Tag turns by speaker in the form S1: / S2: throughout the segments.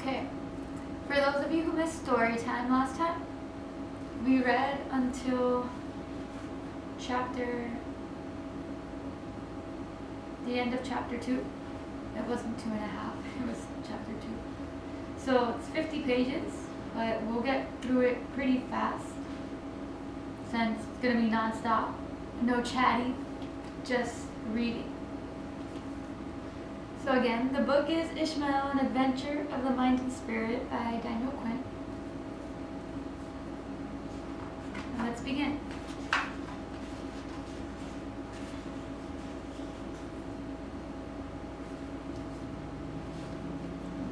S1: Okay, for those of you who missed story time last time, we read until the end of chapter 2. It wasn't 2.5, it was chapter 2. So it's 50 pages, but we'll get through it pretty fast since it's going to be non-stop. No chatty, just reading. So again, the book is Ishmael, An Adventure of the Mind and Spirit by Daniel Quinn. And let's begin.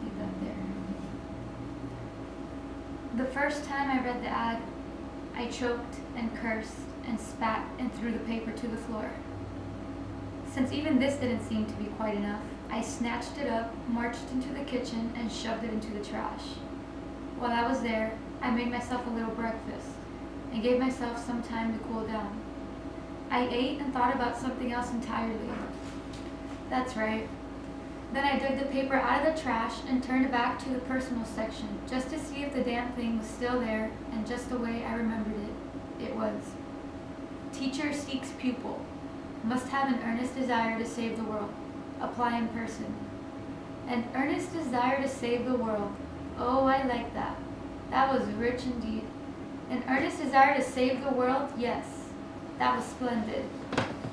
S1: Leave that there. The first time I read the ad, I choked and cursed and spat and threw the paper to the floor. Since even this didn't seem to be quite enough, I snatched it up, marched into the kitchen, and shoved it into the trash. While I was there, I made myself a little breakfast and gave myself some time to cool down. I ate and thought about something else entirely. That's right. Then I dug the paper out of the trash and turned it back to the personal section, just to see if the damn thing was still there, and just the way I remembered it, it was. Teacher seeks pupil. Must have an earnest desire to save the world. Apply in person. An earnest desire to save the world. Oh, I like that. That was rich indeed. An earnest desire to save the world? Yes. That was splendid.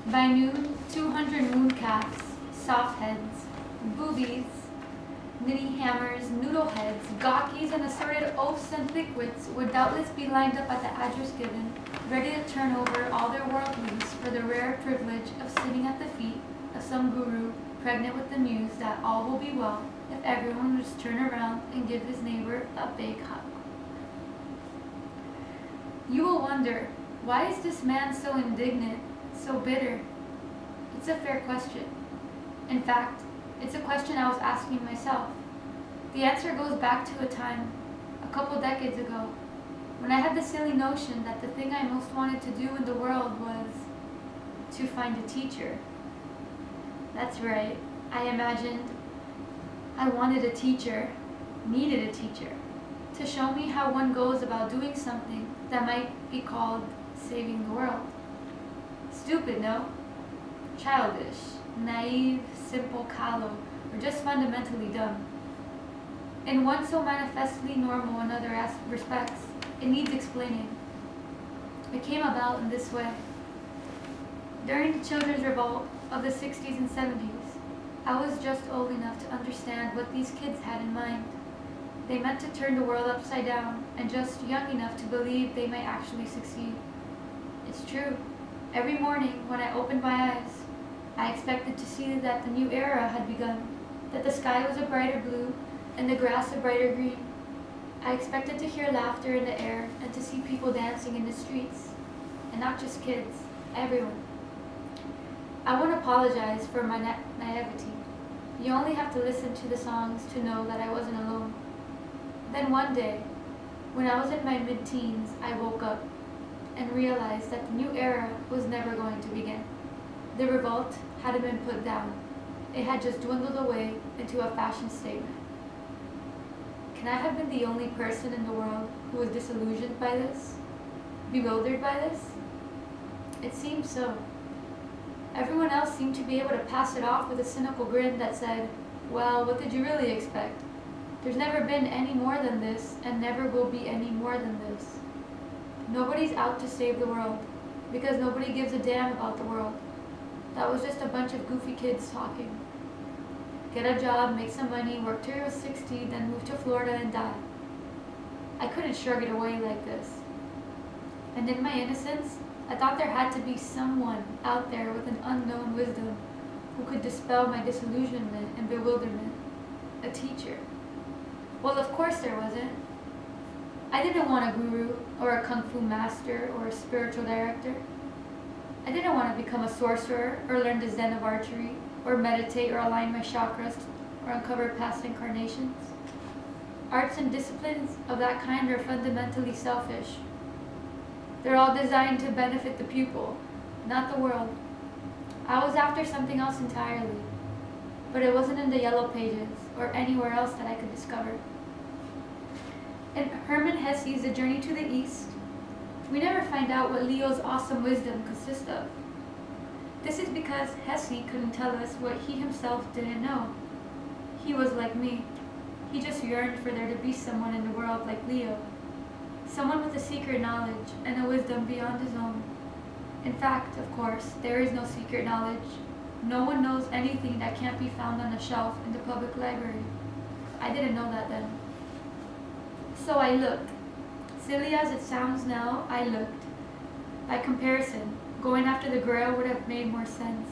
S1: By noon, 200 moon calves, soft heads, boobies, ninny hammers, noodle heads, gawkies, and assorted oafs and thickwits would doubtless be lined up at the address given, ready to turn over all their worldlings for the rare privilege of sitting at the feet of some guru pregnant with the news that all will be well if everyone would just turn around and give his neighbor a big hug. You will wonder, why is this man so indignant, so bitter? It's a fair question. In fact, it's a question I was asking myself. The answer goes back to a time, a couple decades ago, when I had the silly notion that the thing I most wanted to do in the world was to find a teacher. That's right. I imagined I wanted a teacher, needed a teacher, to show me how one goes about doing something that might be called saving the world. Stupid, no? Childish, naive, simple, callow, or just fundamentally dumb. In one so manifestly normal in other respects, it needs explaining. It came about in this way. During the children's revolt of the 60s and 70s, I was just old enough to understand what these kids had in mind. They meant to turn the world upside down, and just young enough to believe they might actually succeed. It's true. Every morning when I opened my eyes, I expected to see that the new era had begun, that the sky was a brighter blue and the grass a brighter green. I expected to hear laughter in the air and to see people dancing in the streets, and not just kids, everyone. I won't apologize for my naivety. You only have to listen to the songs to know that I wasn't alone. Then one day, when I was in my mid-teens, I woke up and realized that the new era was never going to begin. The revolt hadn't been put down. It had just dwindled away into a fashion statement. Can I have been the only person in the world who was disillusioned by this? Bewildered by this? It seemed so. Everyone else seemed to be able to pass it off with a cynical grin that said, well, what did you really expect? There's never been any more than this, and never will be any more than this. Nobody's out to save the world, because nobody gives a damn about the world. That was just a bunch of goofy kids talking. Get a job, make some money, work till you're 60, then move to Florida and die. I couldn't shrug it away like this. And in my innocence, I thought there had to be someone out there with an unknown wisdom who could dispel my disillusionment and bewilderment. A teacher. Well, of course there wasn't. I didn't want a guru, or a kung fu master, or a spiritual director. I didn't want to become a sorcerer, or learn the zen of archery, or meditate, or align my chakras, or uncover past incarnations. Arts and disciplines of that kind are fundamentally selfish. They're all designed to benefit the pupil, not the world. I was after something else entirely, but it wasn't in the yellow pages or anywhere else that I could discover. In Hermann Hesse's A Journey to the East, we never find out what Leo's awesome wisdom consists of. This is because Hesse couldn't tell us what he himself didn't know. He was like me. He just yearned for there to be someone in the world like Leo. Someone with a secret knowledge and a wisdom beyond his own. In fact, of course, there is no secret knowledge. No one knows anything that can't be found on a shelf in the public library. I didn't know that then. So I looked. Silly as it sounds now, I looked. By comparison, going after the Grail would have made more sense.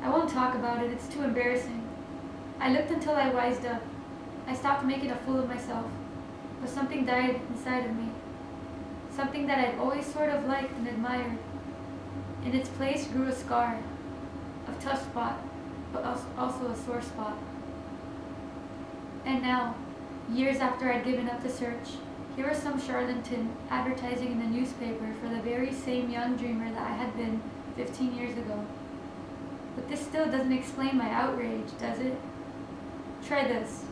S1: I won't talk about it, it's too embarrassing. I looked until I wised up. I stopped making a fool of myself. But something died inside of me. Something that I'd always sort of liked and admired. In its place grew a scar. A tough spot, but also a sore spot. And now, years after I'd given up the search, here was some charlatan advertising in the newspaper for the very same young dreamer that I had been 15 years ago. But this still doesn't explain my outrage, does it? Try this.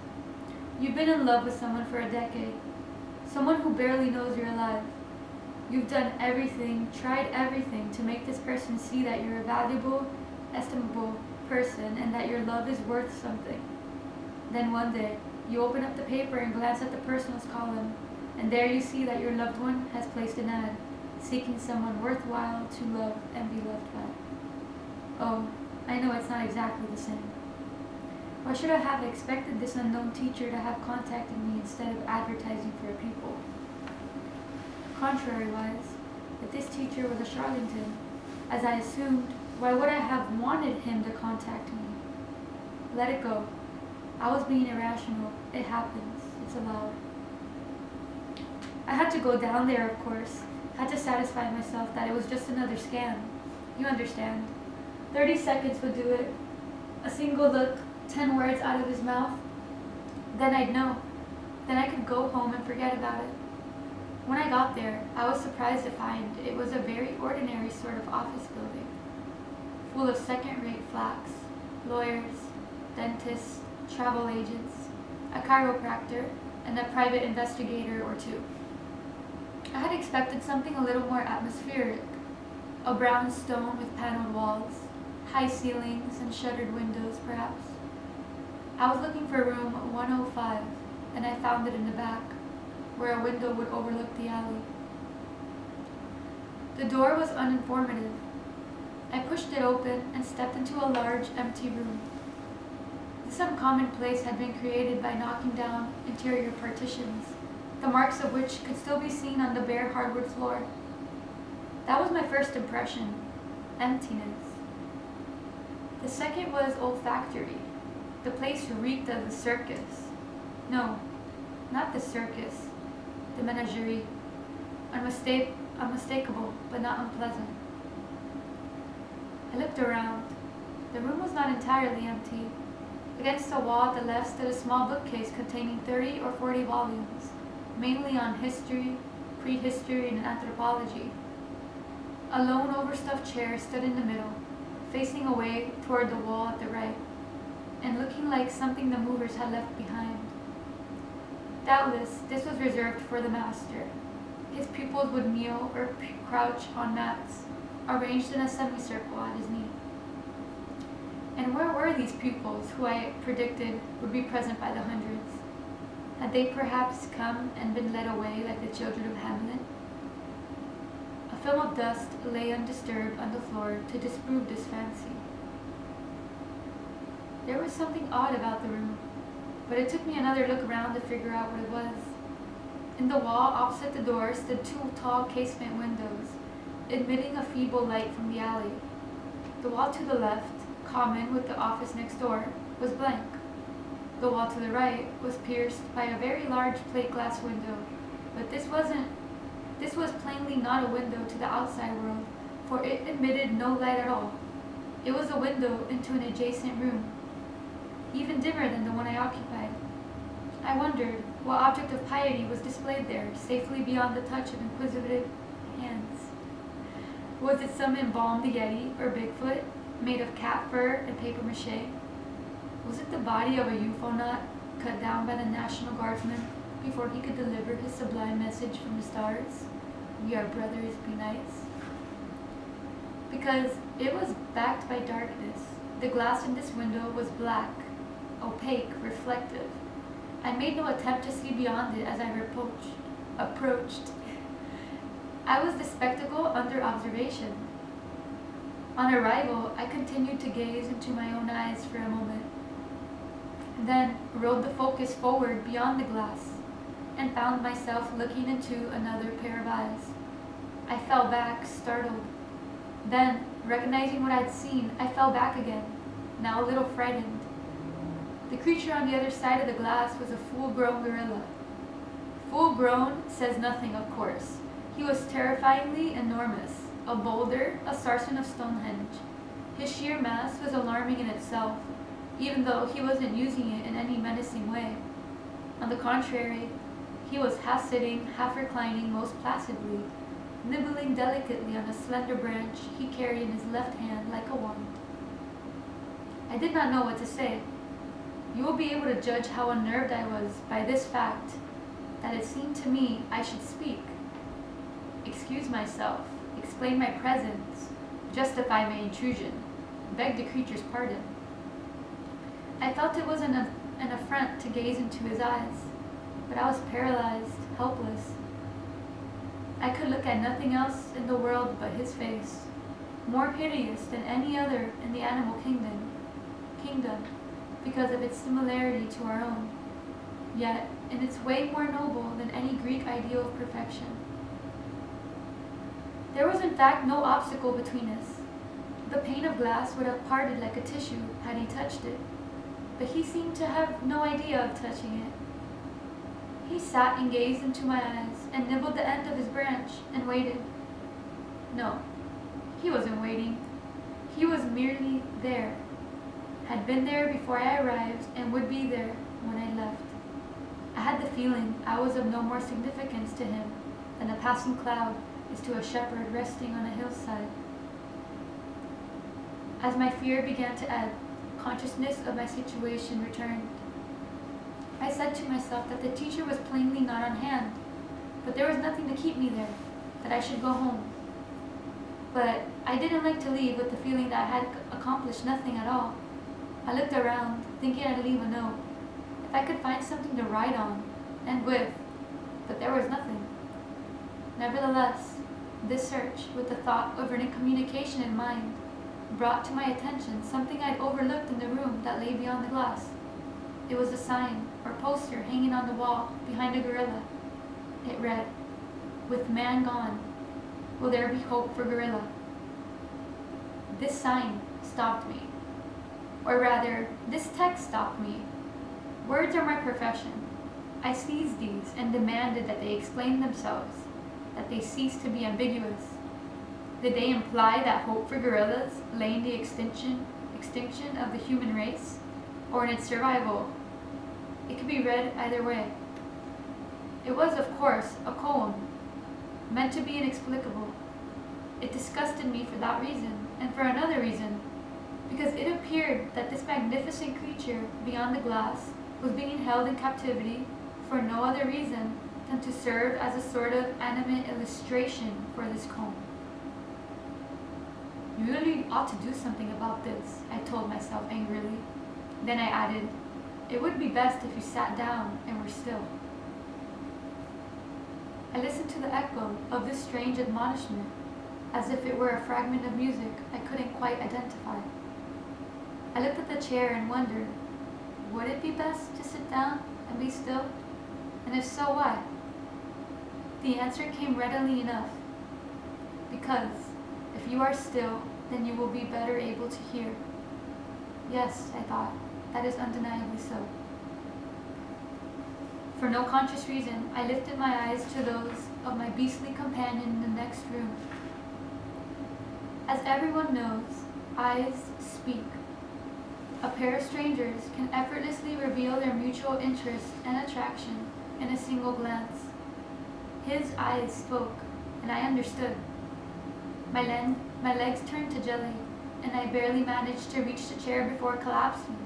S1: You've been in love with someone for a decade. Someone who barely knows you're alive. You've done everything, tried everything to make this person see that you're a valuable, estimable person and that your love is worth something. Then one day, you open up the paper and glance at the personals column, and there you see that your loved one has placed an ad, seeking someone worthwhile to love and be loved by. Oh, I know it's not exactly the same. Why should I have expected this unknown teacher to have contacted me instead of advertising for a pupil? Contrary-wise, if this teacher was a charlatan, as I assumed, why would I have wanted him to contact me? Let it go. I was being irrational. It happens. It's allowed. I had to go down there, of course. Had to satisfy myself that it was just another scam. You understand. 30 seconds would do it. A single look, 10 words out of his mouth. Then I'd know. Then I could go home and forget about it. When I got there, I was surprised to find it was a very ordinary sort of office building, full of second-rate flacks, lawyers, dentists, travel agents, a chiropractor, and a private investigator or two. I had expected something a little more atmospheric, a brown stone with paneled walls, high ceilings, and shuttered windows, perhaps. I was looking for room 105, and I found it in the back, where a window would overlook the alley. The door was uninformative. I pushed it open and stepped into a large, empty room. This uncommon place had been created by knocking down interior partitions, the marks of which could still be seen on the bare hardwood floor. That was my first impression, emptiness. The second was olfactory. The place reeked of the circus. No, not the circus, the menagerie. Unmistakable, but not unpleasant. I looked around. The room was not entirely empty. Against the wall at the left stood a small bookcase containing 30 or 40 volumes, mainly on history, prehistory, and anthropology. A lone overstuffed chair stood in the middle, facing away toward the wall at the right, and looking like something the movers had left behind. Doubtless, this was reserved for the master. His pupils would kneel or crouch on mats, arranged in a semicircle at his knee. And where were these pupils who I predicted would be present by the hundreds? Had they perhaps come and been led away like the children of Hamlet? A film of dust lay undisturbed on the floor to disprove this fancy. There was something odd about the room, but it took me another look around to figure out what it was. In the wall opposite the door stood two tall casement windows, admitting a feeble light from the alley. The wall to the left, common with the office next door, was blank. The wall to the right was pierced by a very large plate glass window, but this was plainly not a window to the outside world, for it admitted no light at all. It was a window into an adjacent room, even dimmer than the one I occupied. I wondered what object of piety was displayed there, safely beyond the touch of inquisitive hands. Was it some embalmed Yeti or Bigfoot, made of cat fur and papier-mâché? Was it the body of a UFO nut, cut down by the National Guardsmen, before he could deliver his sublime message from the stars? We are brothers, be nice. Because it was backed by darkness. The glass in this window was black, opaque, reflective. I made no attempt to see beyond it as I approached. I was the spectacle under observation. On arrival, I continued to gaze into my own eyes for a moment, then rolled the focus forward beyond the glass, and found myself looking into another pair of eyes. I fell back, startled. Then, recognizing what I'd seen, I fell back again, now a little frightened. The creature on the other side of the glass was a full-grown gorilla. Full-grown says nothing, of course. He was terrifyingly enormous, a boulder, a sarsen of Stonehenge. His sheer mass was alarming in itself, even though he wasn't using it in any menacing way. On the contrary, he was half sitting, half reclining most placidly, nibbling delicately on a slender branch he carried in his left hand like a wand. I did not know what to say. You will be able to judge how unnerved I was by this fact, that it seemed to me I should speak, excuse myself, explain my presence, justify my intrusion, beg the creature's pardon. I felt it was an affront to gaze into his eyes, but I was paralyzed, helpless. I could look at nothing else in the world but his face, more hideous than any other in the animal kingdom, because of its similarity to our own, yet in its way more noble than any Greek ideal of perfection. There was in fact no obstacle between us. The pane of glass would have parted like a tissue had he touched it, but he seemed to have no idea of touching it. He sat and gazed into my eyes and nibbled the end of his branch and waited. No, he wasn't waiting. He was merely there, had been there before I arrived and would be there when I left. I had the feeling I was of no more significance to him than a passing cloud is to a shepherd resting on a hillside. As my fear began to ebb, consciousness of my situation returned. I said to myself that the teacher was plainly not on hand, but there was nothing to keep me there, that I should go home. But I didn't like to leave with the feeling that I had accomplished nothing at all. I looked around, thinking I'd leave a note, if I could find something to write on, and with, but there was nothing. Nevertheless, this search, with the thought of earning communication in mind, brought to my attention something I'd overlooked in the room that lay beyond the glass. It was a sign, or poster, hanging on the wall, behind a gorilla. It read, "With man gone, will there be hope for gorilla?" This sign stopped me. Or rather, this text stopped me. Words are my profession. I seized these and demanded that they explain themselves, that they cease to be ambiguous. Did they imply that hope for gorillas lay in the extinction of the human race, or in its survival? It could be read either way. It was, of course, a poem, meant to be inexplicable. It disgusted me for that reason, and for another reason, because it appeared that this magnificent creature beyond the glass was being held in captivity for no other reason than to serve as a sort of animate illustration for this poem. You really ought to do something about this, I told myself angrily. Then I added, it would be best if you sat down and were still. I listened to the echo of this strange admonishment, as if it were a fragment of music I couldn't quite identify. I looked at the chair and wondered, would it be best to sit down and be still? And if so, why? The answer came readily enough. Because if you are still, then you will be better able to hear. Yes, I thought, that is undeniably so. For no conscious reason, I lifted my eyes to those of my beastly companion in the next room. As everyone knows, eyes speak. A pair of strangers can effortlessly reveal their mutual interest and attraction in a single glance. His eyes spoke, and I understood. My legs turned to jelly, and I barely managed to reach the chair before collapsing.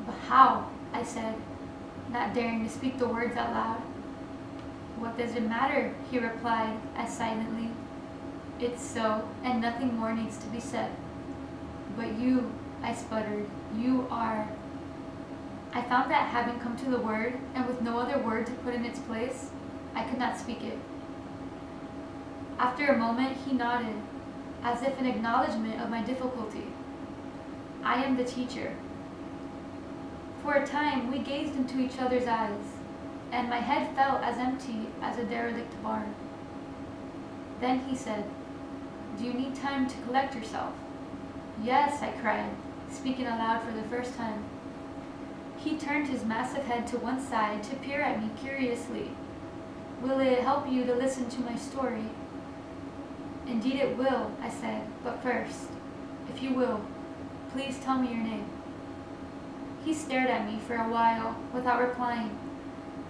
S1: But how? I said. not daring to speak the words out loud. "What does it matter?" he replied as silently. "It's so, and nothing more needs to be said." "But you," I sputtered, "you are..." I found that having come to the word, and with no other word to put in its place, I could not speak it. After a moment, he nodded, as if in acknowledgement of my difficulty. "I am the teacher." For a time, we gazed into each other's eyes, and my head felt as empty as a derelict barn. Then he said, "Do you need time to collect yourself?" "Yes," I cried, speaking aloud for the first time. He turned his massive head to one side to peer at me curiously. "Will it help you to listen to my story?" "Indeed it will," I said, "but first, if you will, please tell me your name." He stared at me for a while without replying,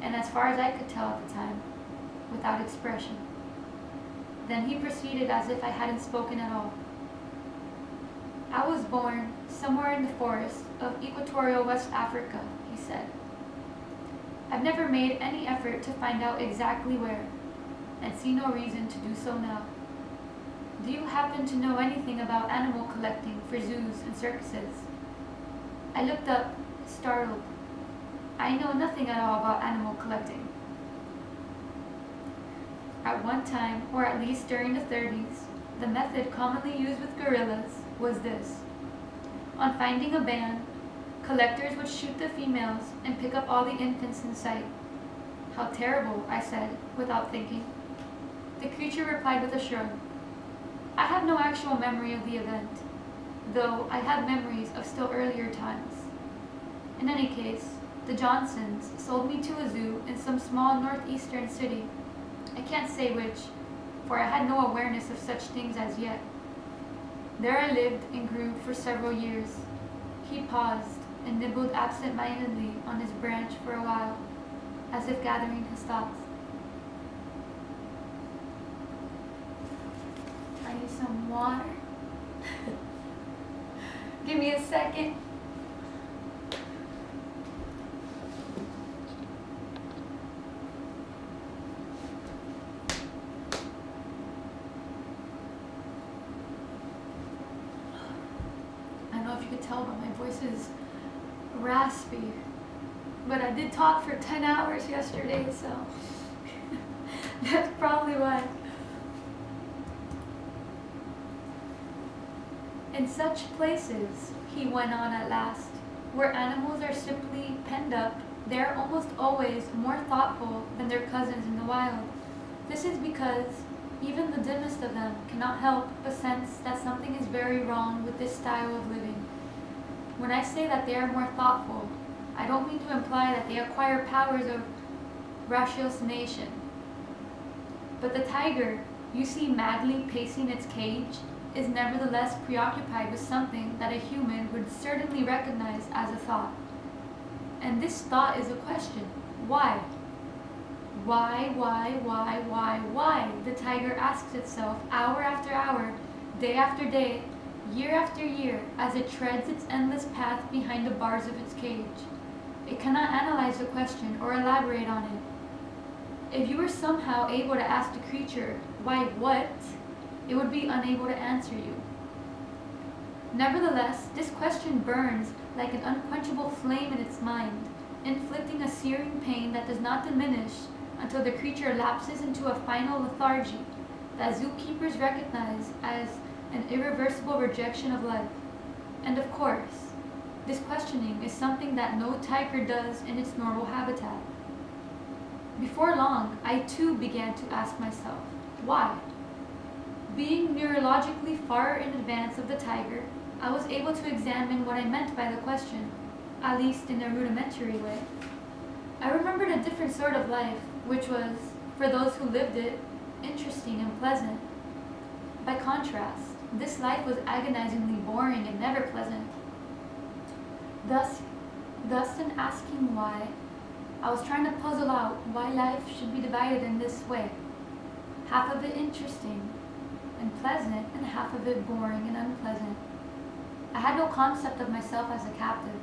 S1: and as far as I could tell at the time, without expression. Then he proceeded as if I hadn't spoken at all. "I was born somewhere in the forests of equatorial West Africa," he said. "I've never made any effort to find out exactly where, and see no reason to do so now. Do you happen to know anything about animal collecting for zoos and circuses?" I looked up, startled. "I know nothing at all about animal collecting." At one time, or at least during the 30s, the method commonly used with gorillas was this. On finding a band, collectors would shoot the females and pick up all the infants in sight. "How terrible," I said, without thinking. The creature replied with a shrug. I have no actual memory of the event, though I have memories of still earlier times. In any case, the Johnsons sold me to a zoo in some small northeastern city. I can't say which, for I had no awareness of such things as yet. There I lived and grew for several years. He paused and nibbled absent-mindedly on his branch for a while, as if gathering his thoughts. I need some water. Give me a second. I don't know if you could tell, but my voice is raspy. But I did talk for 10 hours yesterday, so that's probably why. In such places, he went on at last, where animals are simply penned up, they are almost always more thoughtful than their cousins in the wild. This is because even the dimmest of them cannot help but sense that something is very wrong with this style of living. When I say that they are more thoughtful, I don't mean to imply that they acquire powers of ratiocination. But the tiger you see madly pacing its cage is nevertheless preoccupied with something that a human would certainly recognize as a thought. And this thought is a question. Why? Why? The tiger asks itself hour after hour, day after day, year after year, as it treads its endless path behind the bars of its cage. It cannot analyze the question or elaborate on it. If you were somehow able to ask the creature, "Why what?" it would be unable to answer you. Nevertheless, this question burns like an unquenchable flame in its mind, inflicting a searing pain that does not diminish until the creature lapses into a final lethargy that zookeepers recognize as an irreversible rejection of life. And of course, this questioning is something that no tiger does in its normal habitat. Before long, I too began to ask myself, why? Being neurologically far in advance of the tiger, I was able to examine what I meant by the question, at least in a rudimentary way. I remembered a different sort of life, which was, for those who lived it, interesting and pleasant. By contrast, this life was agonizingly boring and never pleasant. Thus in asking why, I was trying to puzzle out why life should be divided in this way. Half of it interesting and pleasant, and half of it boring and unpleasant. I had no concept of myself as a captive.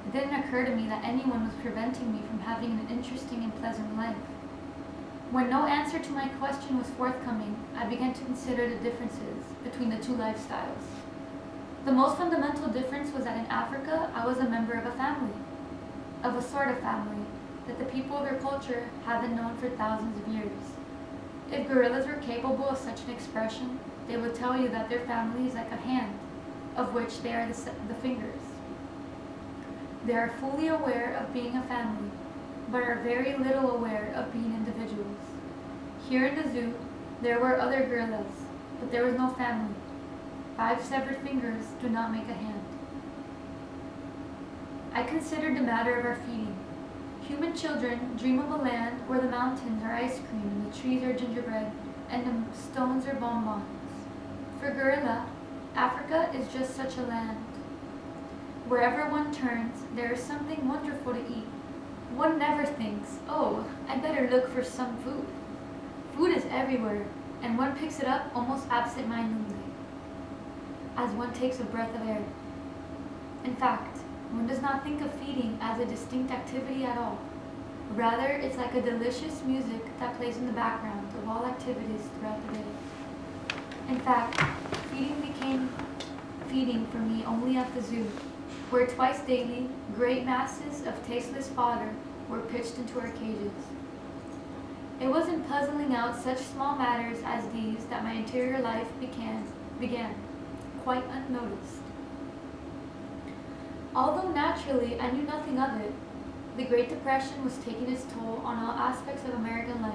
S1: It didn't occur to me that anyone was preventing me from having an interesting and pleasant life. When no answer to my question was forthcoming, I began to consider the differences between the two lifestyles. The most fundamental difference was that in Africa, I was a member of a family, of a sort of family, that the people of their culture haven't known for thousands of years. If gorillas were capable of such an expression, they would tell you that their family is like a hand, of which they are the fingers. They are fully aware of being a family, but are very little aware of being individuals. Here in the zoo, there were other gorillas, but there was no family. 5 severed fingers do not make a hand. I considered the matter of our feeding. Human children dream of a land where the mountains are ice cream and the trees are gingerbread and the stones are bonbons. For gorilla, Africa is just such a land. Wherever one turns, there is something wonderful to eat. One never thinks, oh, I better look for some food. Food is everywhere, and one picks it up almost absent-mindedly, as one takes a breath of air. In fact, one does not think of feeding as a distinct activity at all. Rather, it's like a delicious music that plays in the background of all activities throughout the day. In fact, feeding became feeding for me only at the zoo, where twice daily, great masses of tasteless fodder were pitched into our cages. It was in puzzling out such small matters as these that my interior life began, quite unnoticed. Although naturally I knew nothing of it, the Great Depression was taking its toll on all aspects of American life.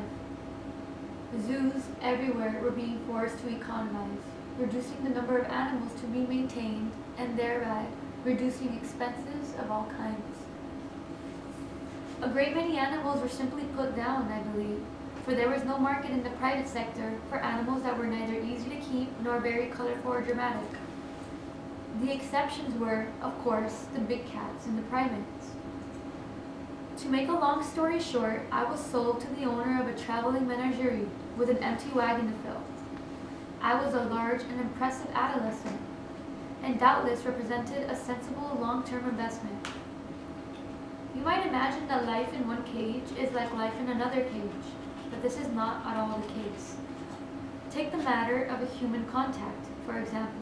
S1: Zoos everywhere were being forced to economize, reducing the number of animals to be maintained and thereby reducing expenses of all kinds. A great many animals were simply put down, I believe, for there was no market in the private sector for animals that were neither easy to keep nor very colorful or dramatic. The exceptions were, of course, the big cats and the primates. To make a long story short, I was sold to the owner of a traveling menagerie with an empty wagon to fill. I was a large and impressive adolescent, and doubtless represented a sensible long-term investment. You might imagine that life in one cage is like life in another cage, but this is not at all the case. Take the matter of a human contact, for example.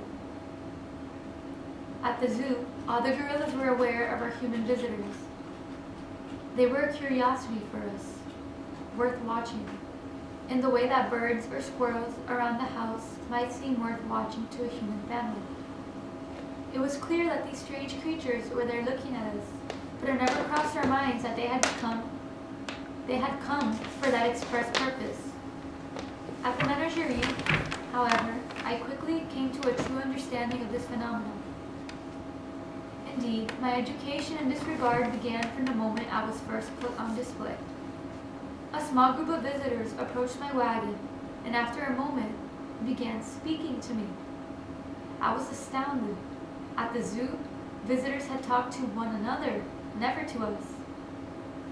S1: At the zoo, all the gorillas were aware of our human visitors. They were a curiosity for us, worth watching, in the way that birds or squirrels around the house might seem worth watching to a human family. It was clear that these strange creatures were there looking at us, but it never crossed our minds that they had come for that express purpose. At the menagerie, however, I quickly came to a true understanding of this phenomenon. Indeed, my education in this regard began from the moment I was first put on display. A small group of visitors approached my wagon, and after a moment, began speaking to me. I was astounded. At the zoo, visitors had talked to one another, never to us.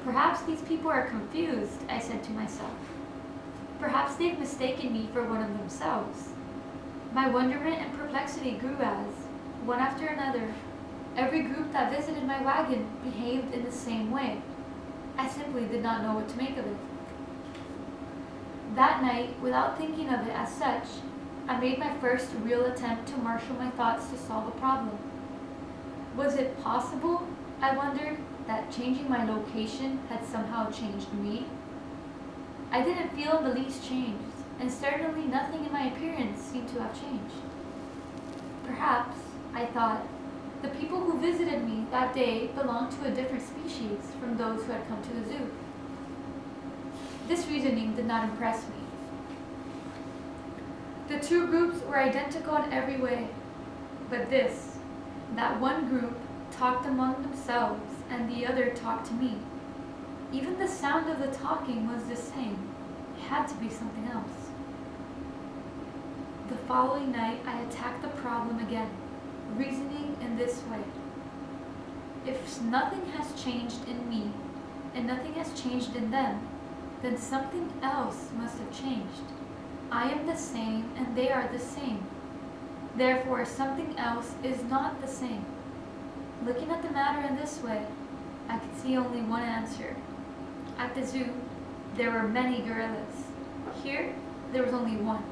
S1: Perhaps these people are confused, I said to myself. Perhaps they've mistaken me for one of themselves. My wonderment and perplexity grew as, one after another, every group that visited my wagon behaved in the same way. I simply did not know what to make of it. That night, without thinking of it as such, I made my first real attempt to marshal my thoughts to solve a problem. Was it possible, I wondered, that changing my location had somehow changed me? I didn't feel the least changed, and certainly nothing in my appearance seemed to have changed. Perhaps, I thought, the people who visited me that day belonged to a different species from those who had come to the zoo. This reasoning did not impress me. The two groups were identical in every way, but that one group talked among themselves and the other talked to me. Even the sound of the talking was the same. It had to be something else. The following night, I attacked the problem again, reasoning in this way. If nothing has changed in me, and nothing has changed in them, then something else must have changed. I am the same, and they are the same. Therefore, something else is not the same. Looking at the matter in this way, I could see only one answer. At the zoo, there were many gorillas. Here, there was only one.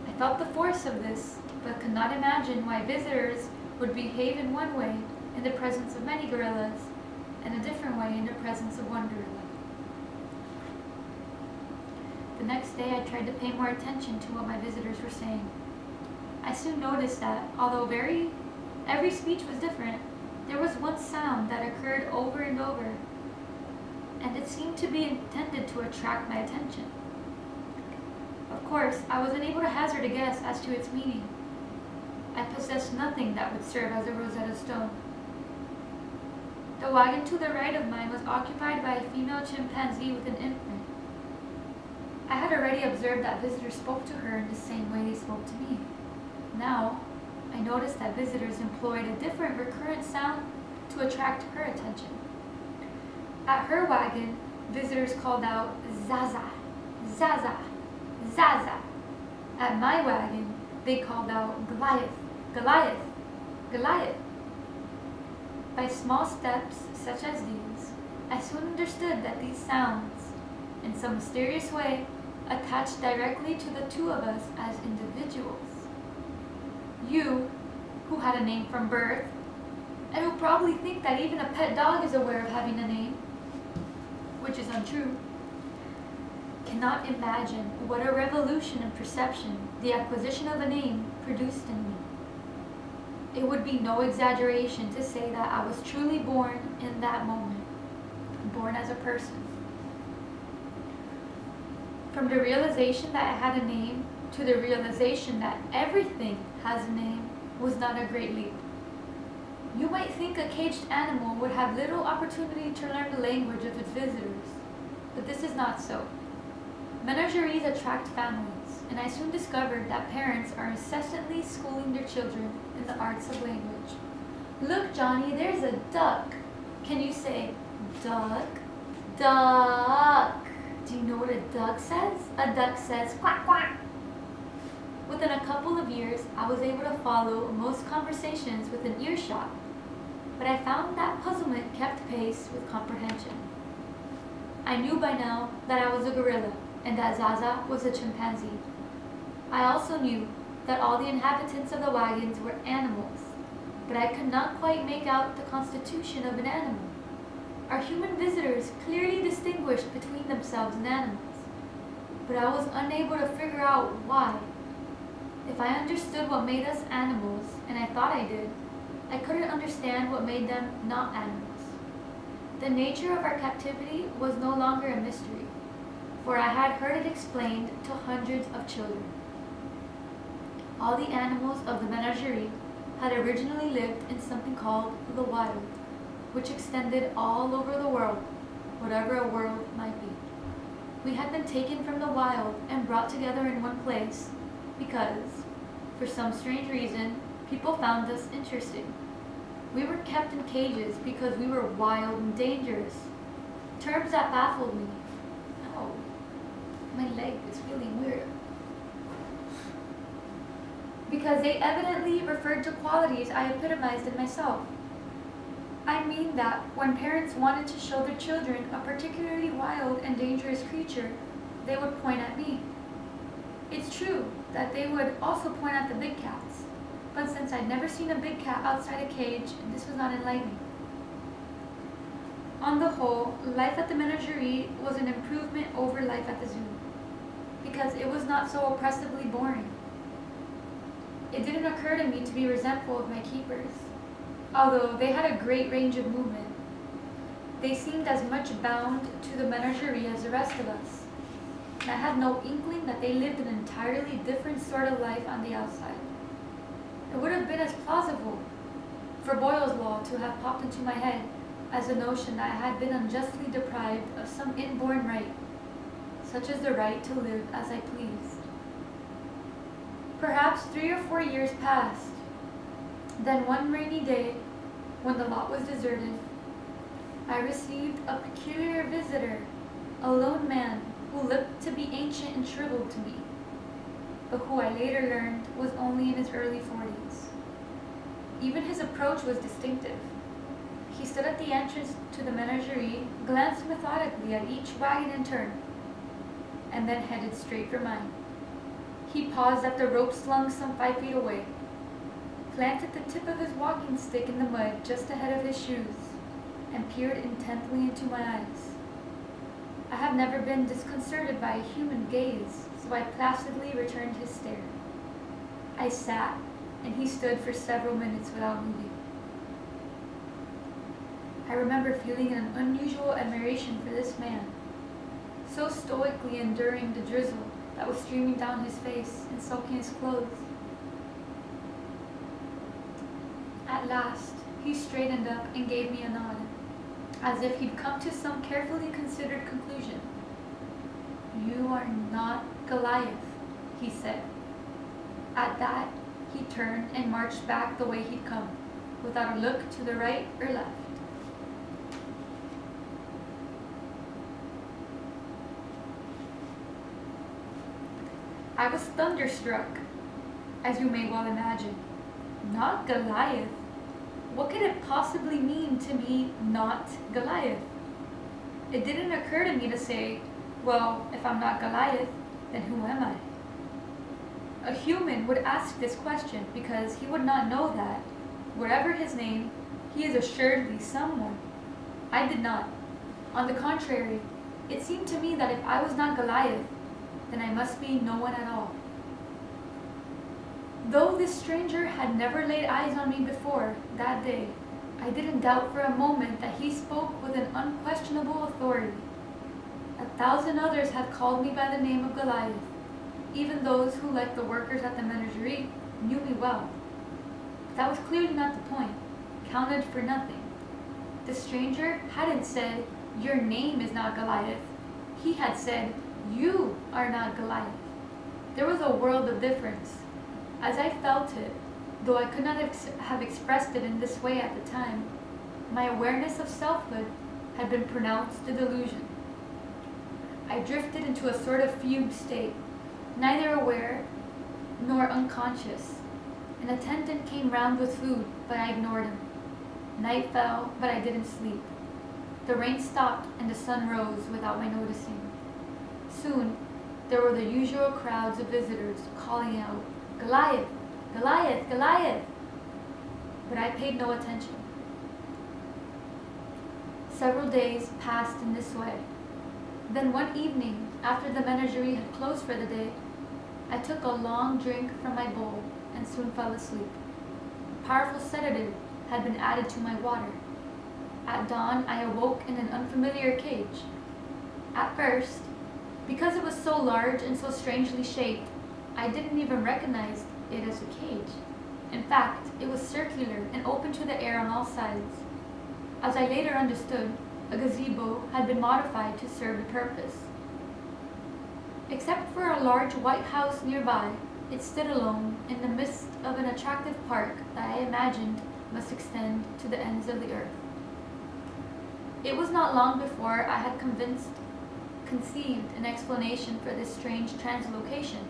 S1: I felt the force of this, but could not imagine why visitors would behave in one way in the presence of many gorillas, and a different way in the presence of one gorilla. The next day, I tried to pay more attention to what my visitors were saying. I soon noticed that, although every speech was different, there was one sound that occurred over and over, and it seemed to be intended to attract my attention. Of course, I was unable to hazard a guess as to its meaning. I possessed nothing that would serve as a Rosetta Stone. The wagon to the right of mine was occupied by a female chimpanzee with an infant. I had already observed that visitors spoke to her in the same way they spoke to me. Now, I noticed that visitors employed a different recurrent sound to attract her attention. At her wagon, visitors called out, "Zaza, Zaza, Zaza." At my wagon, they called out, "Goliath, Goliath, Goliath." By small steps such as these, I soon understood that these sounds, in some mysterious way, attached directly to the two of us as individuals. You, who had a name from birth, and who probably think that even a pet dog is aware of having a name, which is untrue, cannot imagine what a revolution in perception the acquisition of a name produced in me. It would be no exaggeration to say that I was truly born in that moment, born as a person. From the realization that I had a name to the realization that everything has a name was not a great leap. You might think a caged animal would have little opportunity to learn the language of its visitors, but this is not so. Menageries attract families, and I soon discovered that parents are incessantly schooling their children in the arts of language. "Look, Johnny, there's a duck." Can you say, "Duck, duck"? Do you know what a duck says? A duck says, "Quack, quack." Within a couple of years, I was able to follow most conversations with an earshot, but I found that puzzlement kept pace with comprehension. I knew by now that I was a gorilla and that Zaza was a chimpanzee. I also knew that all the inhabitants of the wagons were animals, but I could not quite make out the constitution of an animal. Our human visitors clearly distinguished between themselves and animals, but I was unable to figure out why. If I understood what made us animals, and I thought I did, I couldn't understand what made them not animals. The nature of our captivity was no longer a mystery, for I had heard it explained to hundreds of children. All the animals of the menagerie had originally lived in something called the wild, which extended all over the world, whatever a world might be. We had been taken from the wild and brought together in one place because, for some strange reason, people found us interesting. We were kept in cages because we were wild and dangerous, terms that baffled me. Oh, my leg is feeling weird. Because they evidently referred to qualities I epitomized in myself. I mean that when parents wanted to show their children a particularly wild and dangerous creature, they would point at me. It's true that they would also point at the big cats, but since I'd never seen a big cat outside a cage, this was not enlightening. On the whole, life at the menagerie was an improvement over life at the zoo, because it was not so oppressively boring. It didn't occur to me to be resentful of my keepers, although they had a great range of movement. They seemed as much bound to the menagerie as the rest of us, and I had no inkling that they lived an entirely different sort of life on the outside. It would have been as plausible for Boyle's law to have popped into my head as the notion that I had been unjustly deprived of some inborn right, such as the right to live as I pleased. Perhaps 3 or 4 years passed. Then one rainy day, when the lot was deserted, I received a peculiar visitor, a lone man who looked to be ancient and shriveled to me, but who I later learned was only in his early 40s. Even his approach was distinctive. He stood at the entrance to the menagerie, glanced methodically at each wagon in turn, and then headed straight for mine. He paused at the rope slung some 5 feet away, planted the tip of his walking stick in the mud just ahead of his shoes, and peered intently into my eyes. I have never been disconcerted by a human gaze, so I placidly returned his stare. I sat, and he stood for several minutes without moving. I remember feeling an unusual admiration for this man, so stoically enduring the drizzle that was streaming down his face and soaking his clothes. At last, he straightened up and gave me a nod, as if he'd come to some carefully considered conclusion. "You are not Goliath," he said. At that, he turned and marched back the way he'd come, without a look to the right or left. I was thunderstruck, as you may well imagine. Not Goliath? What could it possibly mean to be not Goliath? It didn't occur to me to say, well, if I'm not Goliath, then who am I? A human would ask this question because he would not know that, whatever his name, he is assuredly someone. I did not. On the contrary, it seemed to me that if I was not Goliath, then I must be no one at all. Though this stranger had never laid eyes on me before that day, I didn't doubt for a moment that he spoke with an unquestionable authority. 1,000 others had called me by the name of Goliath, even those who, like the workers at the menagerie, knew me well. But that was clearly not the point, counted for nothing. The stranger hadn't said, "Your name is not Goliath." He had said, "You are not Goliath." There was a world of difference. As I felt it, though I could not have expressed it in this way at the time, my awareness of selfhood had been pronounced a delusion. I drifted into a sort of fugue state, neither aware nor unconscious. An attendant came round with food, but I ignored him. Night fell, but I didn't sleep. The rain stopped and the sun rose without my noticing. Soon, there were the usual crowds of visitors calling out, "Goliath! Goliath! Goliath!" But I paid no attention. Several days passed in this way. Then one evening, after the menagerie had closed for the day, I took a long drink from my bowl and soon fell asleep. A powerful sedative had been added to my water. At dawn, I awoke in an unfamiliar cage. At first, because it was so large and so strangely shaped, I didn't even recognize it as a cage. In fact, it was circular and open to the air on all sides. As I later understood, a gazebo had been modified to serve the purpose. Except for a large white house nearby, it stood alone in the midst of an attractive park that I imagined must extend to the ends of the earth. It was not long before I had conceived an explanation for this strange translocation.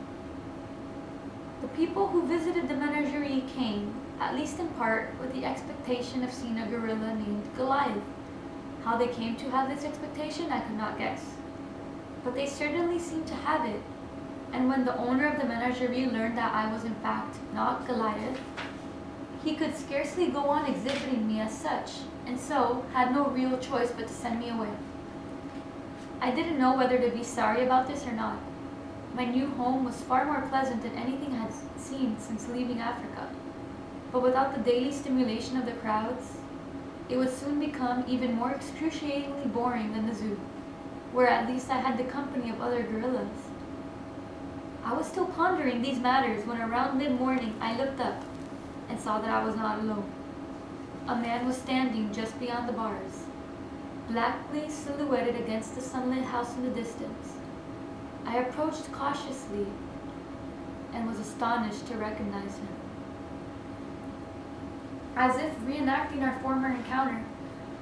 S1: The people who visited the menagerie came, at least in part, with the expectation of seeing a gorilla named Goliath. How they came to have this expectation, I could not guess. But they certainly seemed to have it, and when the owner of the menagerie learned that I was in fact not Goliath, he could scarcely go on exhibiting me as such, and so had no real choice but to send me away. I didn't know whether to be sorry about this or not. My new home was far more pleasant than anything I had seen since leaving Africa. But without the daily stimulation of the crowds, it would soon become even more excruciatingly boring than the zoo, where at least I had the company of other gorillas. I was still pondering these matters when around mid-morning I looked up and saw that I was not alone. A man was standing just beyond the bars, blackly silhouetted against the sunlit house in the distance. I approached cautiously and was astonished to recognize him. As if reenacting our former encounter,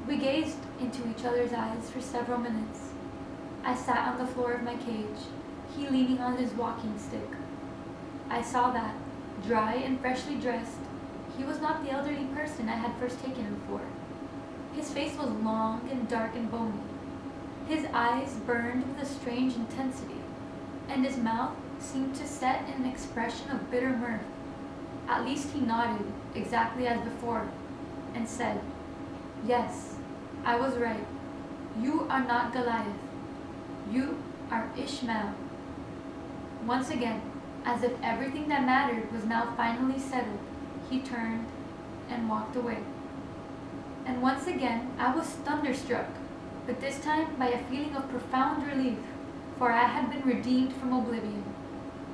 S1: we gazed into each other's eyes for several minutes. I sat on the floor of my cage, he leaning on his walking stick. I saw that, dry and freshly dressed, he was not the elderly person I had first taken him for. His face was long and dark and bony. His eyes burned with a strange intensity, and his mouth seemed to set in an expression of bitter mirth. At least he nodded, exactly as before, and said, "Yes, I was right. You are not Goliath. You are Ishmael." Once again, as if everything that mattered was now finally settled, he turned and walked away. And once again, I was thunderstruck, but this time by a feeling of profound relief, for I had been redeemed from oblivion.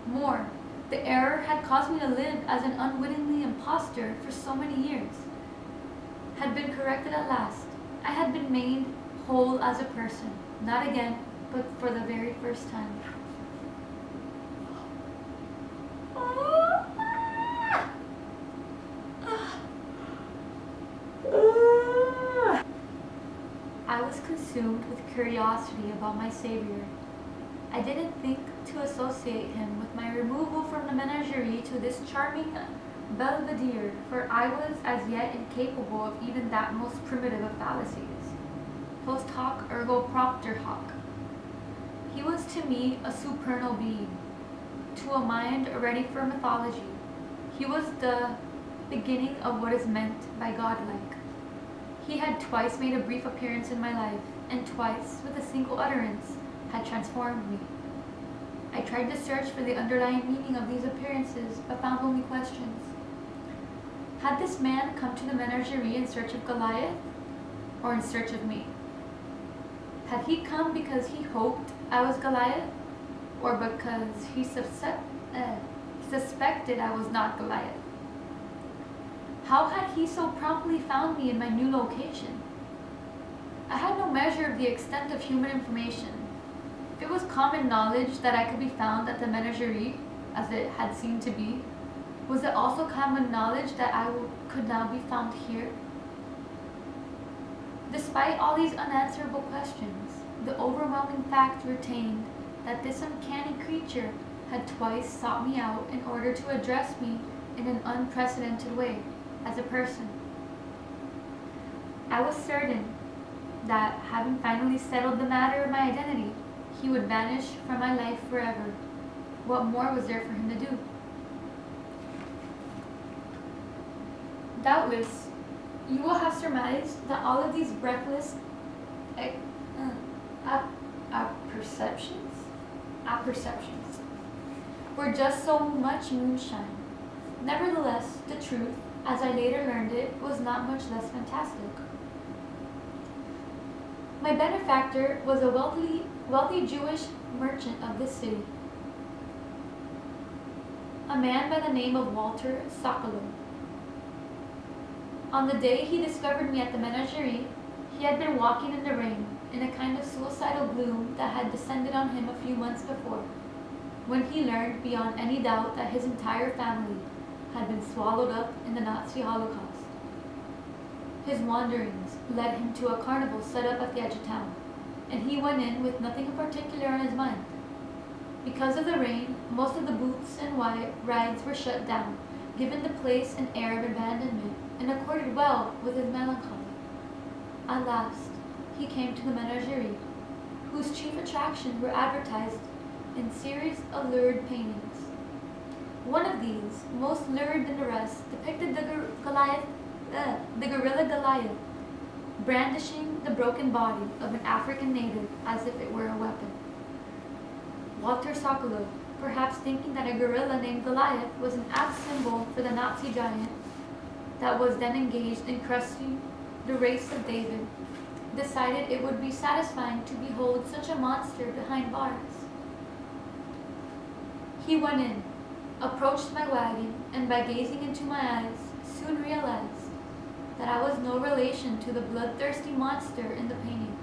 S1: More, the error had caused me to live as an unwittingly impostor for so many years had been corrected at last. I had been made whole as a person, not again, but for the very first time. I was consumed with curiosity about my Savior. I didn't think to associate him with my removal from the menagerie to this charming belvedere, for I was as yet incapable of even that most primitive of fallacies. Post hoc ergo propter hoc. He was to me a supernal being, to a mind ready for mythology. He was the beginning of what is meant by godlike. He had twice made a brief appearance in my life, and twice, with a single utterance, had transformed me. I tried to search for the underlying meaning of these appearances, but found only questions. Had this man come to the menagerie in search of Goliath, or in search of me? Had he come because he hoped I was Goliath, or because he suspected I was not Goliath? How had he so promptly found me in my new location? I had no measure of the extent of human information. If it was common knowledge that I could be found at the menagerie, as it had seemed to be, was it also common knowledge that I could now be found here? Despite all these unanswerable questions, the overwhelming fact retained that this uncanny creature had twice sought me out in order to address me in an unprecedented way, as a person. I was certain that, having finally settled the matter of my identity, he would vanish from my life forever. What more was there for him to do? Doubtless, you will have surmised that all of these breathless apperceptions were just so much moonshine. Nevertheless, the truth, as I later learned it, was not much less fantastic. My benefactor was a wealthy Jewish merchant of this city, a man by the name of Walter Sokolow. On the day he discovered me at the menagerie, he had been walking in the rain, in a kind of suicidal gloom that had descended on him a few months before, when he learned beyond any doubt that his entire family had been swallowed up in the Nazi Holocaust. His wanderings led him to a carnival set up at the edge of town, and he went in with nothing in particular on his mind. Because of the rain, most of the booths and rides were shut down, giving the place an air of abandonment, and accorded well with his melancholy. At last, he came to the menagerie, whose chief attractions were advertised in series of lurid paintings. One of these, most lurid than the rest, depicted the gorilla Goliath, brandishing the broken body of an African native as if it were a weapon. Walter Sokolow, perhaps thinking that a gorilla named Goliath was an apt symbol for the Nazi giant that was then engaged in crushing the race of David, decided it would be satisfying to behold such a monster behind bars. He went in, approached my wagon, and by gazing into my eyes, soon realized that I was no relation to the bloodthirsty monster in the painting,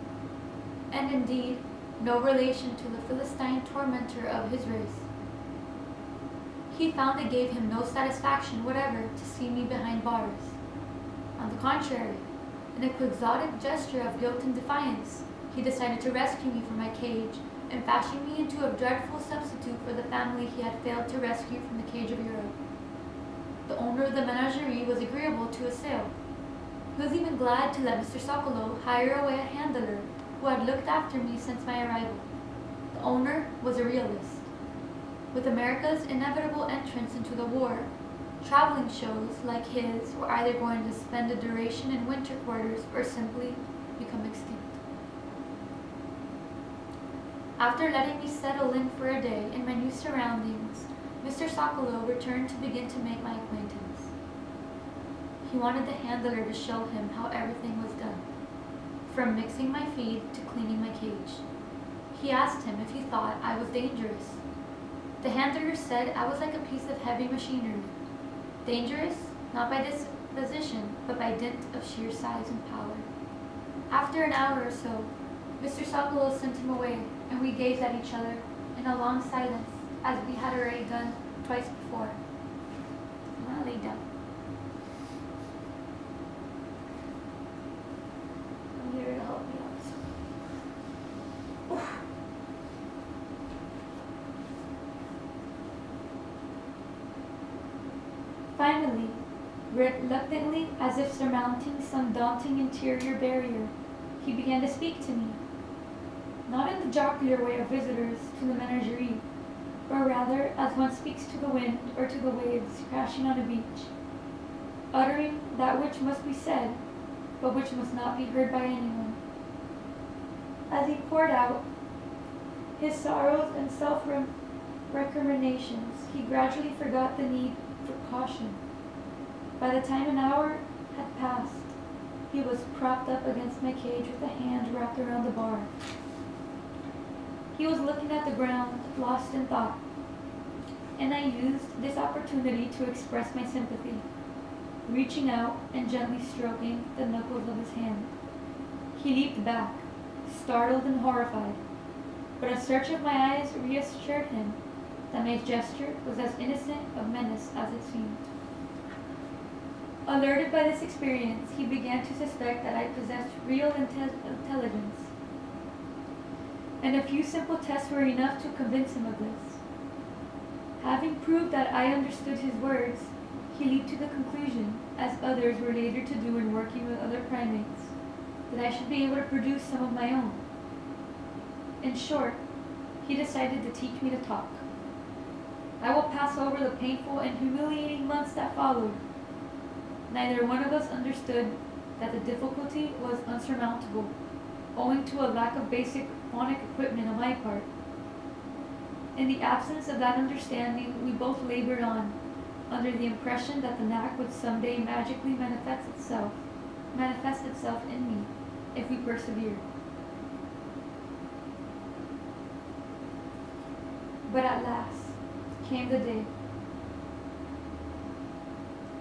S1: and indeed no relation to the Philistine tormentor of his race. He found it gave him no satisfaction whatever to see me behind bars. On the contrary, in a quixotic gesture of guilt and defiance, he decided to rescue me from my cage and fashion me into a dreadful substitute for the family he had failed to rescue from the cage of Europe. the owner of the menagerie was agreeable to a sale. He was even glad to let Mr. Sokolow hire away a handler who had looked after me since my arrival. The owner was a realist. With America's inevitable entrance into the war, traveling shows like his were either going to spend a duration in winter quarters or simply become extinct. After letting me settle in for a day in my new surroundings, Mr. Sokolow returned to begin to make my acquaintance. He wanted the handler to show him how everything was done, from mixing my feed to cleaning my cage. He asked him if he thought I was dangerous. The handler said I was like a piece of heavy machinery. Dangerous, not by disposition, but by dint of sheer size and power. After an hour or so, Mr. Sokolow sent him away, and we gazed at each other in a long silence, as we had already done twice before. I'm gonna lay down. I'm here to help me out. Oof. Finally, reluctantly, as if surmounting some daunting interior barrier, he began to speak to me. Not in the jocular way of visitors to the menagerie, but rather as one speaks to the wind or to the waves crashing on a beach, uttering that which must be said, but which must not be heard by anyone. As he poured out his sorrows and self-recriminations, he gradually forgot the need for caution. By the time an hour had passed, he was propped up against my cage with a hand wrapped around the bar. He was looking at the ground, lost in thought, and I used this opportunity to express my sympathy, reaching out and gently stroking the knuckles of his hand. He leaped back, startled and horrified, but a search of my eyes reassured him that my gesture was as innocent of menace as it seemed. Alerted by this experience, he began to suspect that I possessed real intelligence, and a few simple tests were enough to convince him of this. Having proved that I understood his words, he leaped to the conclusion, as others were later to do in working with other primates, that I should be able to produce some of my own. In short, he decided to teach me to talk. I will pass over the painful and humiliating months that followed. Neither one of us understood that the difficulty was unsurmountable, owing to a lack of basic phonic equipment on my part. In the absence of that understanding, we both labored on, under the impression that the knack would someday magically manifest itself in me, if we persevered. But at last came the day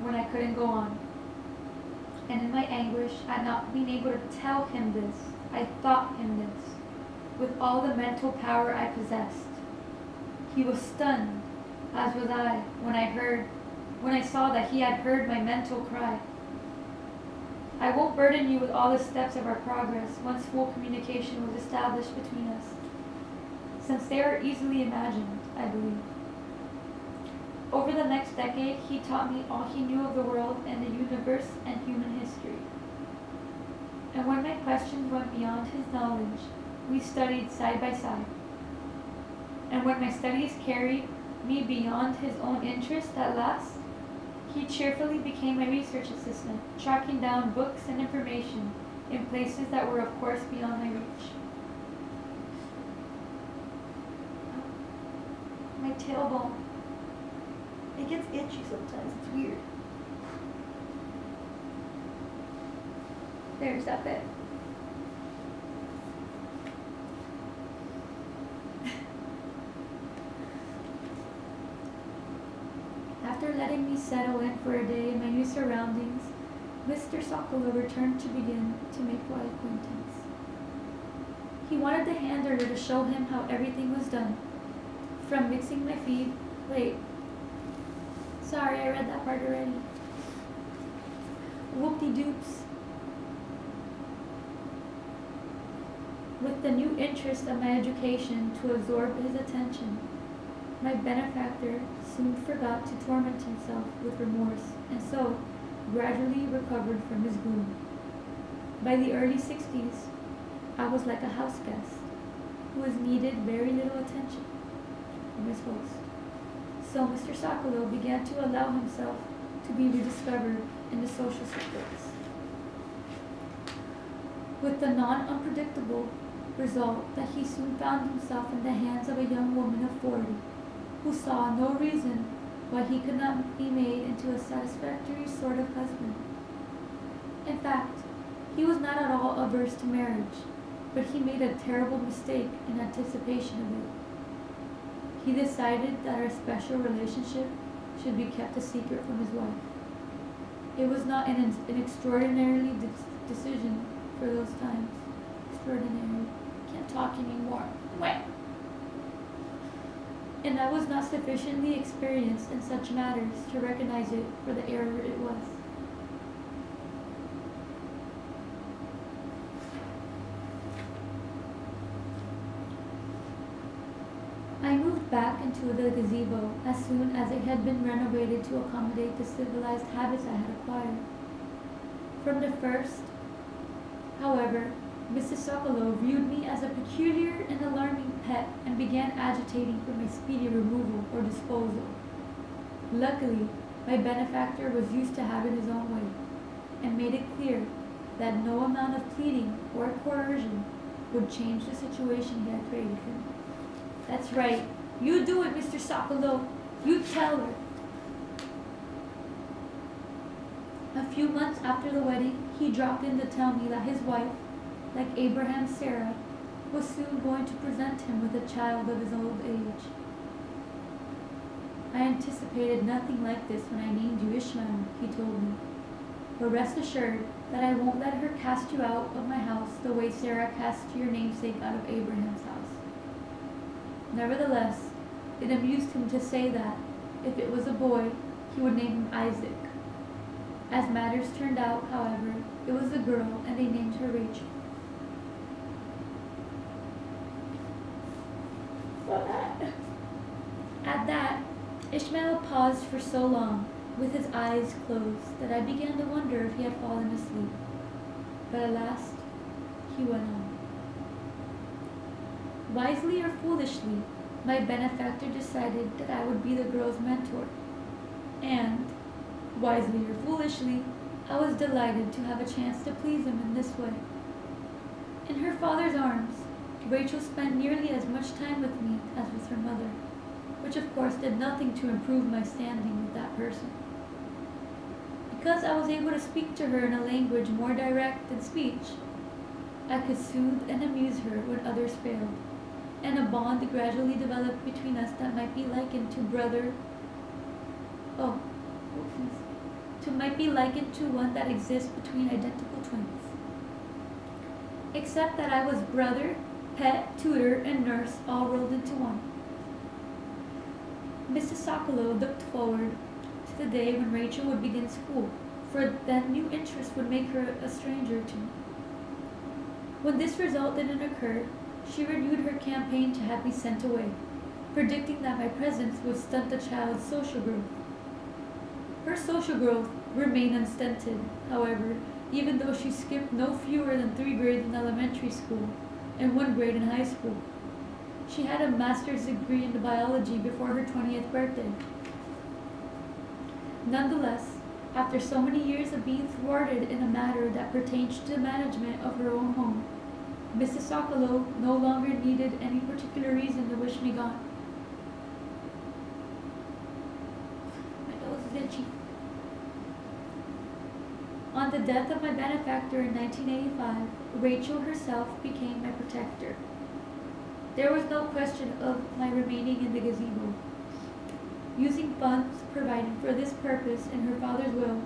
S1: when I couldn't go on, and in my anguish at not being able to tell him this, I thought him this, with all the mental power I possessed. He was stunned, as was I, when I saw that he had heard my mental cry. I won't burden you with all the steps of our progress once full communication was established between us, since they are easily imagined, I believe. Over the next decade, he taught me all he knew of the world and the universe and human history. And when my questions went beyond his knowledge, we studied side by side. And when my studies carried me beyond his own interest at last, he cheerfully became my research assistant, tracking down books and information in places that were of course beyond my reach. My tailbone. It gets itchy sometimes, it's weird. There's that bit. After letting me settle in for a day in my new surroundings, Mr. Sokolow returned to begin to make my acquaintance. He wanted the handler to show him how everything was done, from mixing my feed. Wait. Sorry, I read that part already. Whoop-de-doops. With the new interest of my education to absorb his attention, My benefactor soon forgot to torment himself with remorse, and so gradually recovered from his gloom. By the early 60s, I was like a house guest who has needed very little attention from his host. So Mr. Sokolow began to allow himself to be rediscovered in the social circles, with the non-unpredictable result that he soon found himself in the hands of a young woman of 40 who saw no reason why he could not be made into a satisfactory sort of husband. In fact, he was not at all averse to marriage, but he made a terrible mistake in anticipation of it. He decided that our special relationship should be kept a secret from his wife. It was not an extraordinary decision for those times. Extraordinary. Can't talk anymore. Wait. And I was not sufficiently experienced in such matters to recognize it for the error it was. I moved back into the gazebo as soon as it had been renovated to accommodate the civilized habits I had acquired. From the first, however, Mrs. Sokolow viewed me as a peculiar and alarming pet and began agitating for my speedy removal or disposal. Luckily, my benefactor was used to having his own way, and made it clear that no amount of pleading or coercion would change the situation he had created for me. That's right. You do it, Mr. Sokolow. You tell her. A few months after the wedding, he dropped in to tell me that his wife, like Abraham's Sarah, was soon going to present him with a child of his old age. I anticipated nothing like this when I named you Ishmael, he told me. But rest assured that I won't let her cast you out of my house the way Sarah cast your namesake out of Abraham's house. Nevertheless, it amused him to say that, if it was a boy, he would name him Isaac. As matters turned out, however, it was a girl, and they named her Rachel. At that, Ishmael paused for so long, with his eyes closed, that I began to wonder if he had fallen asleep. But at last, he went on. Wisely or foolishly, my benefactor decided that I would be the girl's mentor. And, wisely or foolishly, I was delighted to have a chance to please him in this way. In her father's arms, Rachel spent nearly as much time with me as with her mother, which of course did nothing to improve my standing with that person. Because I was able to speak to her in a language more direct than speech, I could soothe and amuse her when others failed, and a bond gradually developed between us that might be likened to one that exists between identical twins. Except that I was brother, pet, tutor, and nurse all rolled into one. Mrs. Sokolow looked forward to the day when Rachel would begin school, for then new interest would make her a stranger to me. When this result didn't occur, she renewed her campaign to have me sent away, predicting that my presence would stunt the child's social growth. Her social growth remained unstunted, however, even though she skipped no fewer than 3 grades in elementary school and 1 grade in high school. She had a master's degree in biology before her 20th birthday. Nonetheless, after so many years of being thwarted in a matter that pertained to the management of her own home, Mrs. Sokolow no longer needed any particular reason to wish me gone. My nose is itchy. On the death of my benefactor in 1985, Rachel herself became my protector. There was no question of my remaining in the gazebo. Using funds provided for this purpose in her father's will,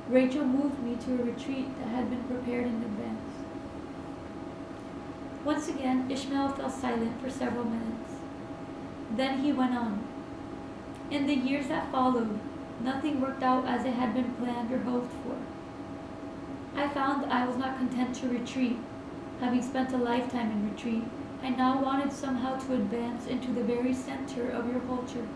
S1: Rachel moved me to a retreat that had been prepared in advance. Once again, Ishmael fell silent for several minutes. Then he went on. In the years that followed, nothing worked out as it had been planned or hoped for. I found I was not content to retreat, having spent a lifetime in retreat, I now wanted somehow to advance into the very center of your culture,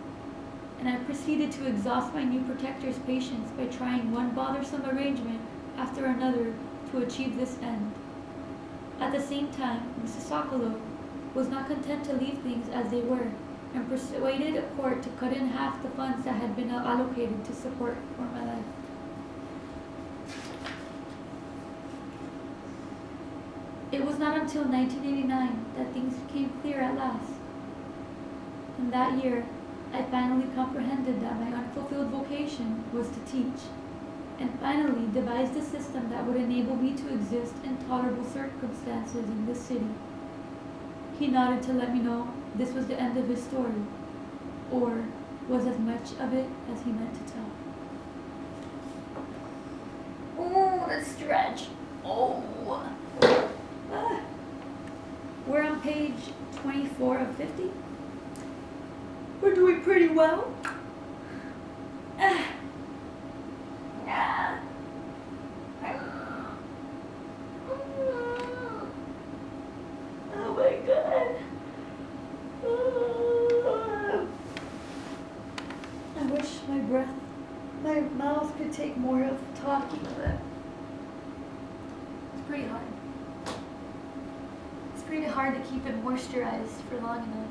S1: and I proceeded to exhaust my new protector's patience by trying one bothersome arrangement after another to achieve this end. At the same time, Mrs. Sokolov was not content to leave things as they were, and persuaded a court to cut in half the funds that had been allocated to support for my life. It was not until 1989 that things became clear at last. In that year, I finally comprehended that my unfulfilled vocation was to teach, and finally devised a system that would enable me to exist in tolerable circumstances in this city. He nodded to let me know this was the end of his story, or was as much of it as he meant to tell. Oh, the stretch. Oh. We're on page 24 of 50. We're doing pretty well. Oh my God. I wish my mouth could take more of talking of it. It's pretty hard. It's pretty hard to keep it moisturized for long enough.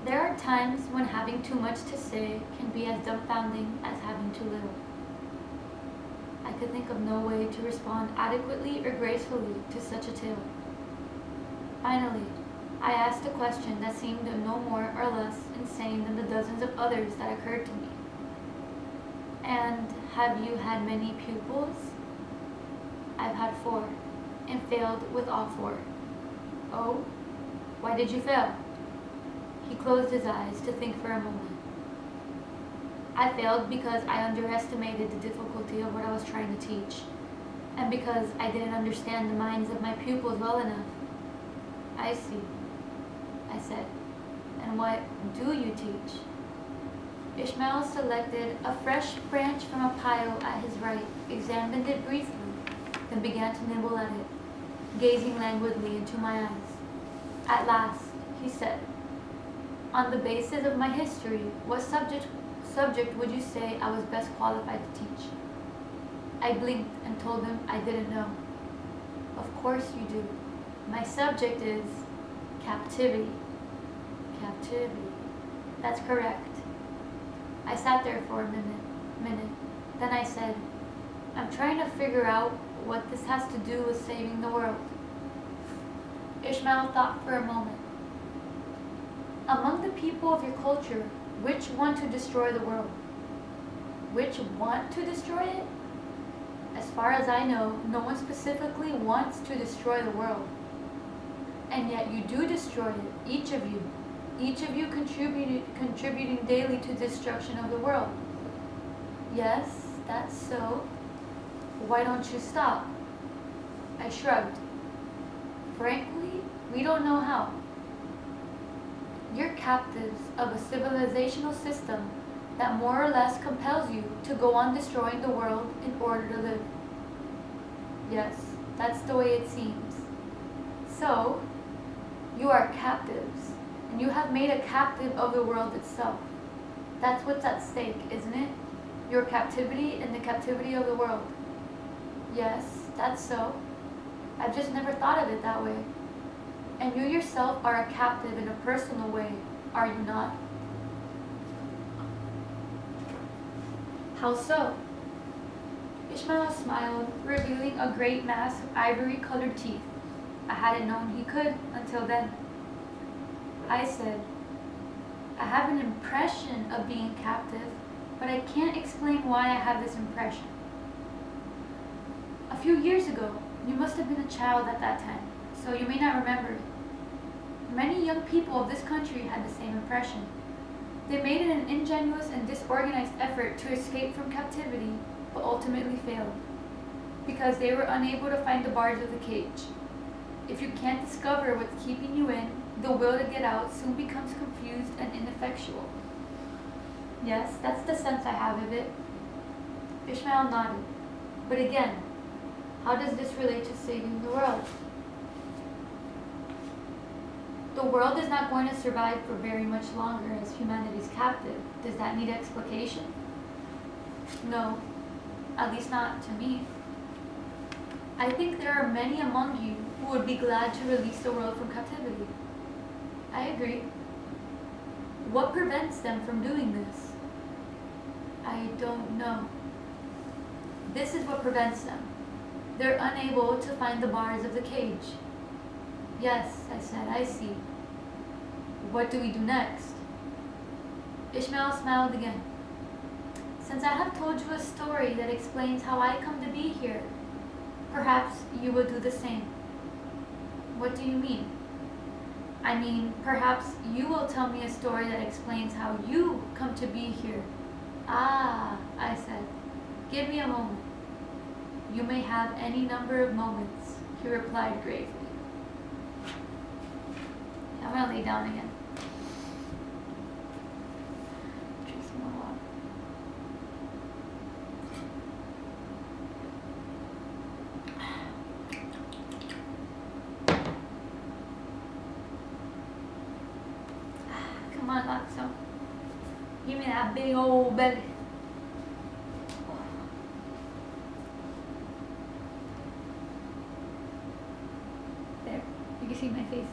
S1: There are times when having too much to say can be as dumbfounding as having too little. I could think of no way to respond adequately or gracefully to such a tale. Finally, I asked a question that seemed no more or less insane than the dozens of others that occurred to me. And have you had many pupils? I've had 4, and failed with all 4. Oh, why did you fail? He closed his eyes to think for a moment. I failed because I underestimated the difficulty of what I was trying to teach, and because I didn't understand the minds of my pupils well enough. I see, I said. And what do you teach? Ishmael selected a fresh branch from a pile at his right, examined it briefly, then began to nibble at it, gazing languidly into my eyes. At last, he said, on the basis of my history, what subject would you say I was best qualified to teach? I blinked and told him I didn't know. Of course you do. My subject is captivity. Captivity. That's correct. I sat there for a minute. Then I said, I'm trying to figure out what this has to do with saving the world. Ishmael thought for a moment. Among the people of your culture, which want to destroy the world? Which want to destroy it? As far as I know, no one specifically wants to destroy the world. And yet you do destroy it, each of you. Each of you contributing daily to the destruction of the world. Yes, that's so. Why don't you stop? I shrugged. Frankly, we don't know how. You're captives of a civilizational system that more or less compels you to go on destroying the world in order to live. Yes, that's the way it seems. So, you are captives, and you have made a captive of the world itself. That's what's at stake, isn't it? Your captivity and the captivity of the world. Yes, that's so. I've just never thought of it that way. And you yourself are a captive in a personal way, are you not? How so? Ishmael smiled, revealing a great mass of ivory-colored teeth. I hadn't known he could until then. I said, I have an impression of being captive, but I can't explain why I have this impression. A few years ago, you must have been a child at that time, so you may not remember it. Many young people of this country had the same impression. They made an ingenuous and disorganized effort to escape from captivity, but ultimately failed, because they were unable to find the bars of the cage. If you can't discover what's keeping you in, the will to get out soon becomes confused and ineffectual. Yes, that's the sense I have of it. Ishmael nodded. But again, how does this relate to saving the world? The world is not going to survive for very much longer as humanity's captive. Does that need explication? No, at least not to me. I think there are many among you who would be glad to release the world from captivity. I agree. What prevents them from doing this? I don't know. This is what prevents them. They're unable to find the bars of the cage. Yes, I said, I see. What do we do next? Ishmael smiled again. Since I have told you a story that explains how I come to be here, perhaps you will do the same. What do you mean? I mean, perhaps you will tell me a story that explains how you come to be here. Ah, I said. Give me a moment. You may have any number of moments, he replied gravely. I'm gonna lay down again. Drink some more water. Come on, Lotso. Give me that big old belly. There, you can see my face.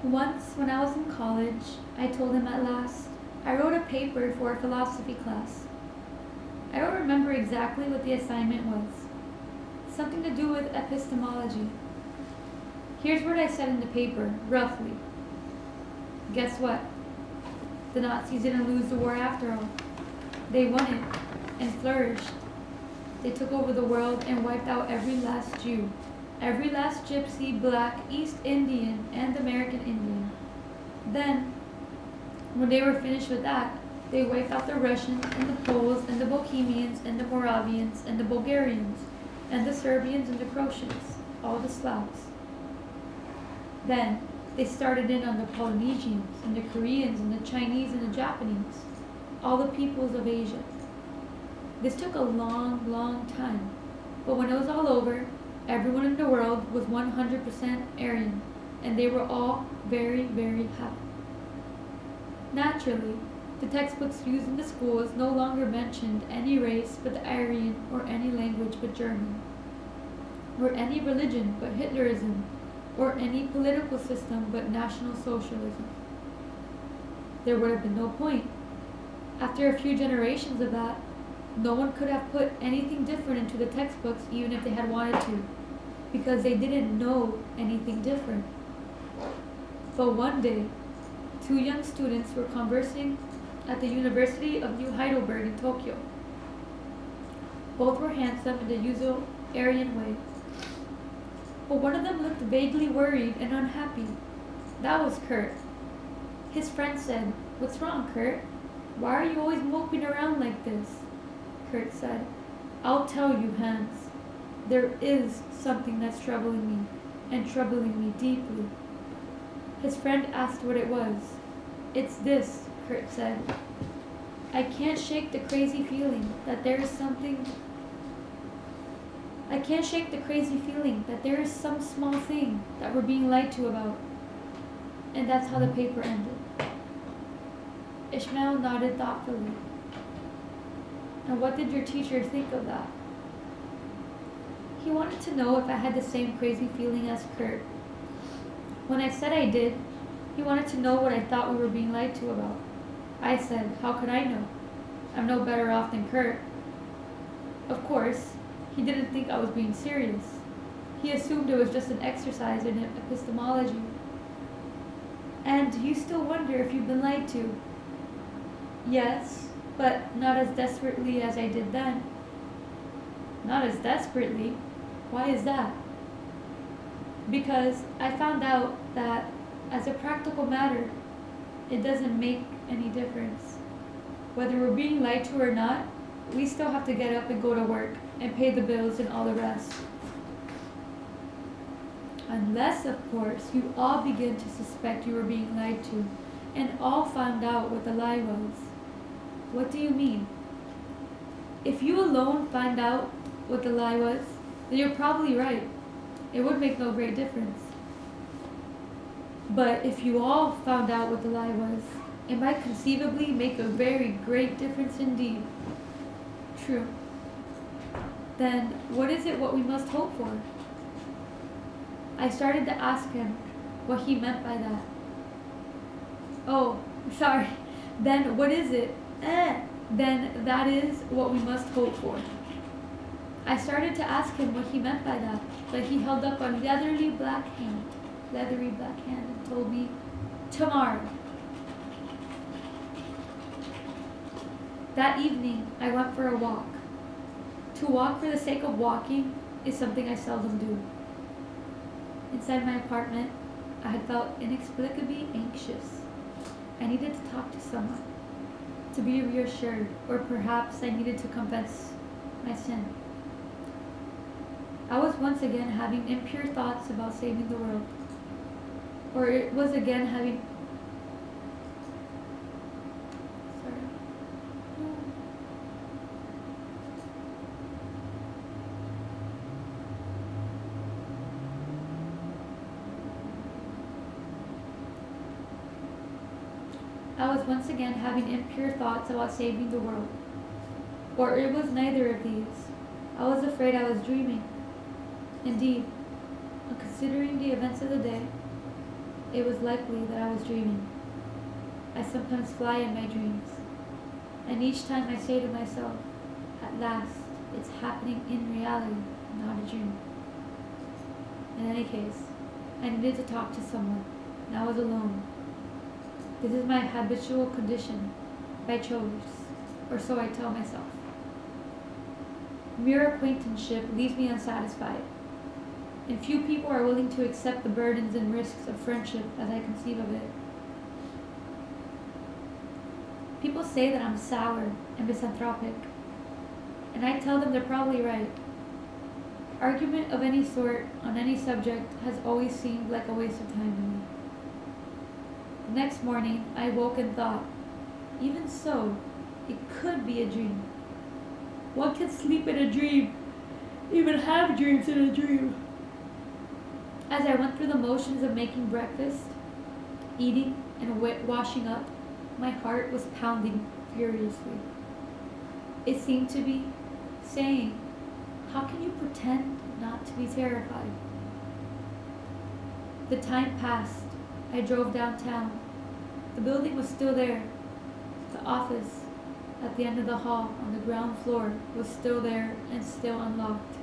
S1: Once, when I was in college, I told him at last, I wrote a paper for a philosophy class. I don't remember exactly what the assignment was. Something to do with epistemology. Here's what I said in the paper, roughly. Guess what? The Nazis didn't lose the war after all. They won it and flourished. They took over the world and wiped out every last Jew, every last Gypsy, Black, East Indian, and American Indian. Then, when they were finished with that, they wiped out the Russians and the Poles and the Bohemians and the Moravians and the Bulgarians and the Serbians and the Croatians, all the Slavs. Then, they started in on the Polynesians and the Koreans and the Chinese and the Japanese, all the peoples of Asia. This took a long, long time, but when it was all over, everyone in the world was 100% Aryan, and they were all very, very happy. Naturally, the textbooks used in the schools no longer mentioned any race but the Aryan, or any language but German, or any religion but Hitlerism, or any political system but National Socialism. There would have been no point. After a few generations of that, no one could have put anything different into the textbooks even if they had wanted to, because they didn't know anything different. But one day, two young students were conversing at the University of New Heidelberg in Tokyo. Both were handsome in the usual Aryan way. But one of them looked vaguely worried and unhappy. That was Kurt. His friend said, "What's wrong, Kurt? Why are you always moping around like this?" Kurt said, "I'll tell you, Hans. There is something that's troubling me, and troubling me deeply." His friend asked what it was. "It's this," Kurt said. "I can't shake the crazy feeling that there is some small thing that we're being lied to about." And that's how the paper ended. Ishmael nodded thoughtfully. "And what did your teacher think of that?" "He wanted to know if I had the same crazy feeling as Kurt. When I said I did, he wanted to know what I thought we were being lied to about. I said, how could I know? I'm no better off than Kurt." Of course, he didn't think I was being serious. He assumed it was just an exercise in epistemology. "And do you still wonder if you've been lied to?" "Yes, but not as desperately as I did then." "Not as desperately? Why is that?" "Because I found out that as a practical matter, it doesn't make any difference. Whether we're being lied to or not, we still have to get up and go to work and pay the bills and all the rest. Unless, of course, you all begin to suspect you were being lied to and all found out what the lie was. What do you mean? If you alone find out what the lie was, then you're probably right. It would make no great difference. But if you all found out what the lie was, it might conceivably make a very great difference indeed. True. Then what is it what we must hope for? I started to ask him what he meant by that. Oh, sorry. Then what is it? Then that is what we must hope for. I started to ask him what he meant by that, but he held up a leathery black hand and told me, tomorrow. That evening, I went for a walk. To walk for the sake of walking is something I seldom do. Inside my apartment, I had felt inexplicably anxious. I needed to talk to someone, to be reassured, or perhaps I needed to confess my sin. I was once again having impure thoughts about saving the world. Or it was again having... I was once again having impure thoughts about saving the world. Or it was neither of these. I was afraid I was dreaming. Indeed, on considering the events of the day, it was likely that I was dreaming. I sometimes fly in my dreams, and each time I say to myself, at last, it's happening in reality, not a dream. In any case, I needed to talk to someone, and I was alone. This is my habitual condition, by choice, or so I tell myself. Mere acquaintanceship leaves me unsatisfied, and few people are willing to accept the burdens and risks of friendship as I conceive of it. People say that I'm sour and misanthropic, and I tell them they're probably right. Argument of any sort on any subject has always seemed like a waste of time to me. The next morning, I woke and thought, even so, it could be a dream. One can sleep in a dream, even have dreams in a dream. As I went through the motions of making breakfast, eating, and washing up, my heart was pounding furiously. It seemed to be saying, how can you pretend not to be terrified? The time passed. I drove downtown. The building was still there. The office at the end of the hall on the ground floor was still there and still unlocked.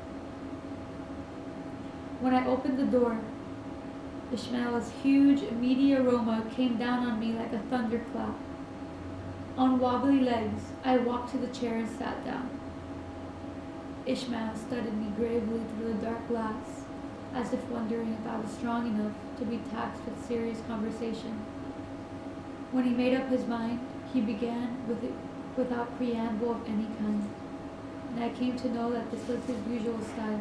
S1: When I opened the door, Ishmael's huge, meaty aroma came down on me like a thunderclap. On wobbly legs, I walked to the chair and sat down. Ishmael studied me gravely through the dark glass, as if wondering if I was strong enough to be taxed with serious conversation. When he made up his mind, he began with it without preamble of any kind, and I came to know that this was his usual style.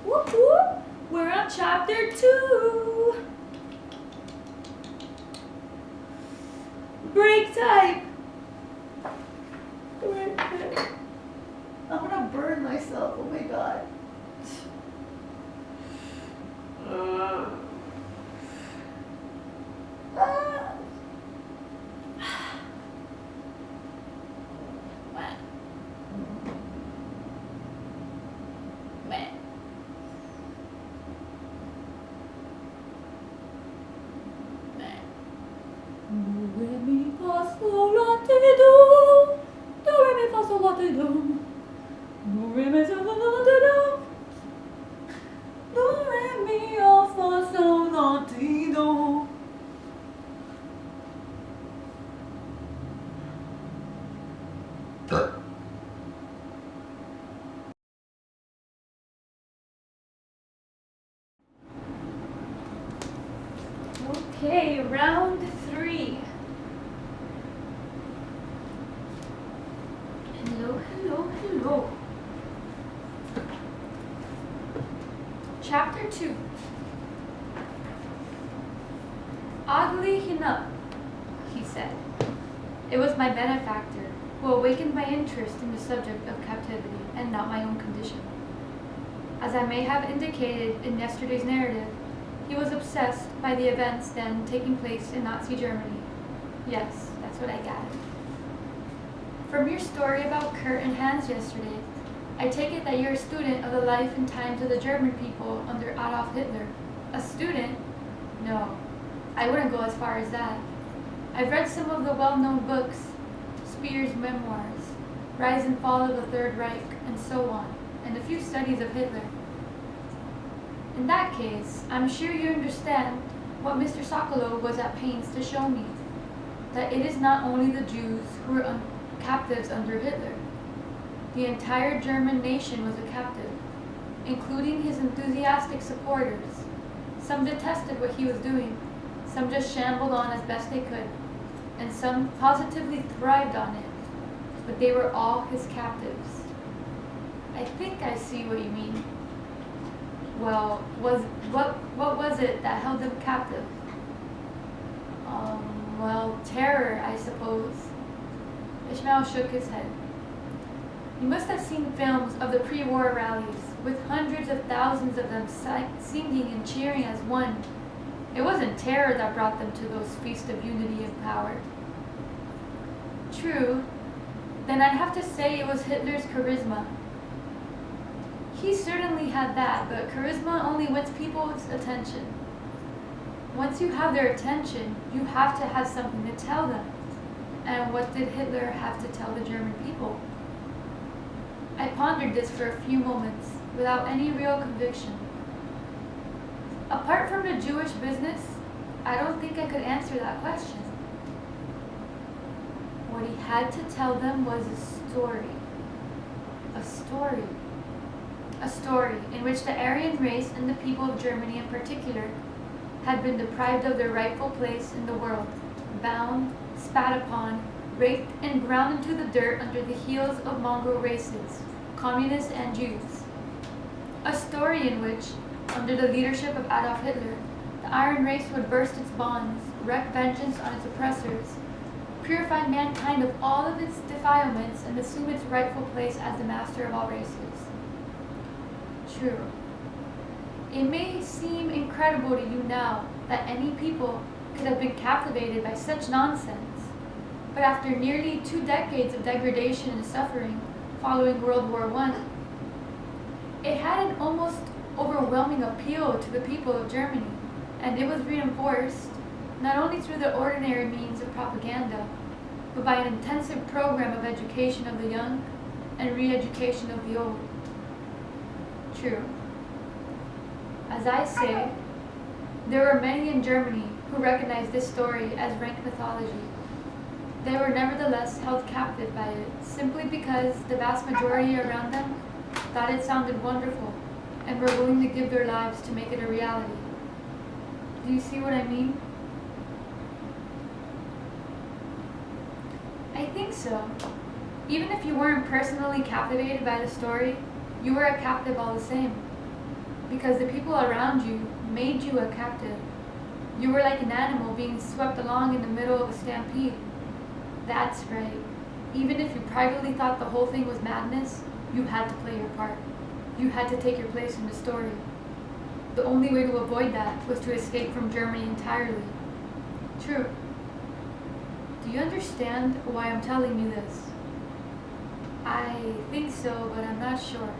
S1: Whoop whoop! We're on chapter 2! Break time! I'm gonna burn myself, oh my god. Hallo. Chapter 2. Oddly enough, he said, it was my benefactor who awakened my interest in the subject of captivity and not my own condition. As I may have indicated in yesterday's narrative, he was obsessed by the events then taking place in Nazi Germany. Yes, that's what I gathered. From your story about Kurt and Hans yesterday, I take it that you're a student of the life and times of the German people under Adolf Hitler. A student? No, I wouldn't go as far as that. I've read some of the well-known books, Speer's memoirs, Rise and Fall of the Third Reich, and so on, and a few studies of Hitler. In that case, I'm sure you understand what Mr. Sokolov was at pains to show me, that it is not only the Jews who were captives under Hitler. The entire German nation was a captive, including his enthusiastic supporters. Some detested what he was doing, some just shambled on as best they could, and some positively thrived on it, but they were all his captives. I think I see what you mean. Well, what was it that held them captive? Well, terror, I suppose. Ishmael shook his head. You must have seen films of the pre-war rallies, with hundreds of thousands of them singing and cheering as one. It wasn't terror that brought them to those feasts of unity and power. True. Then I'd have to say it was Hitler's charisma. He certainly had that, but charisma only wins people's attention. Once you have their attention, you have to have something to tell them. And what did Hitler have to tell the German people? I pondered this for a few moments, without any real conviction. Apart from the Jewish business, I don't think I could answer that question. What he had to tell them was a story. A story. A story in which the Aryan race and the people of Germany in particular had been deprived of their rightful place in the world, bound, spat upon, raped, and ground into the dirt under the heels of mongrel races, communists and Jews. A story in which, under the leadership of Adolf Hitler, the Aryan race would burst its bonds, wreak vengeance on its oppressors, purify mankind of all of its defilements, and assume its rightful place as the master of all races. True. It may seem incredible to you now that any people could have been captivated by such nonsense, but after nearly 2 decades of degradation and suffering following World War I, it had an almost overwhelming appeal to the people of Germany, and it was reinforced not only through the ordinary means of propaganda, but by an intensive program of education of the young and re-education of the old. True. As I say, there were many in Germany who recognized this story as rank mythology. They were nevertheless held captive by it, simply because the vast majority around them thought it sounded wonderful and were willing to give their lives to make it a reality. Do you see what I mean? I think so. Even if you weren't personally captivated by the story, you were a captive all the same. Because the people around you made you a captive. You were like an animal being swept along in the middle of a stampede. That's right. Even if you privately thought the whole thing was madness, you had to play your part. You had to take your place in the story. The only way to avoid that was to escape from Germany entirely. True. Do you understand why I'm telling you this? I think so, but I'm not sure.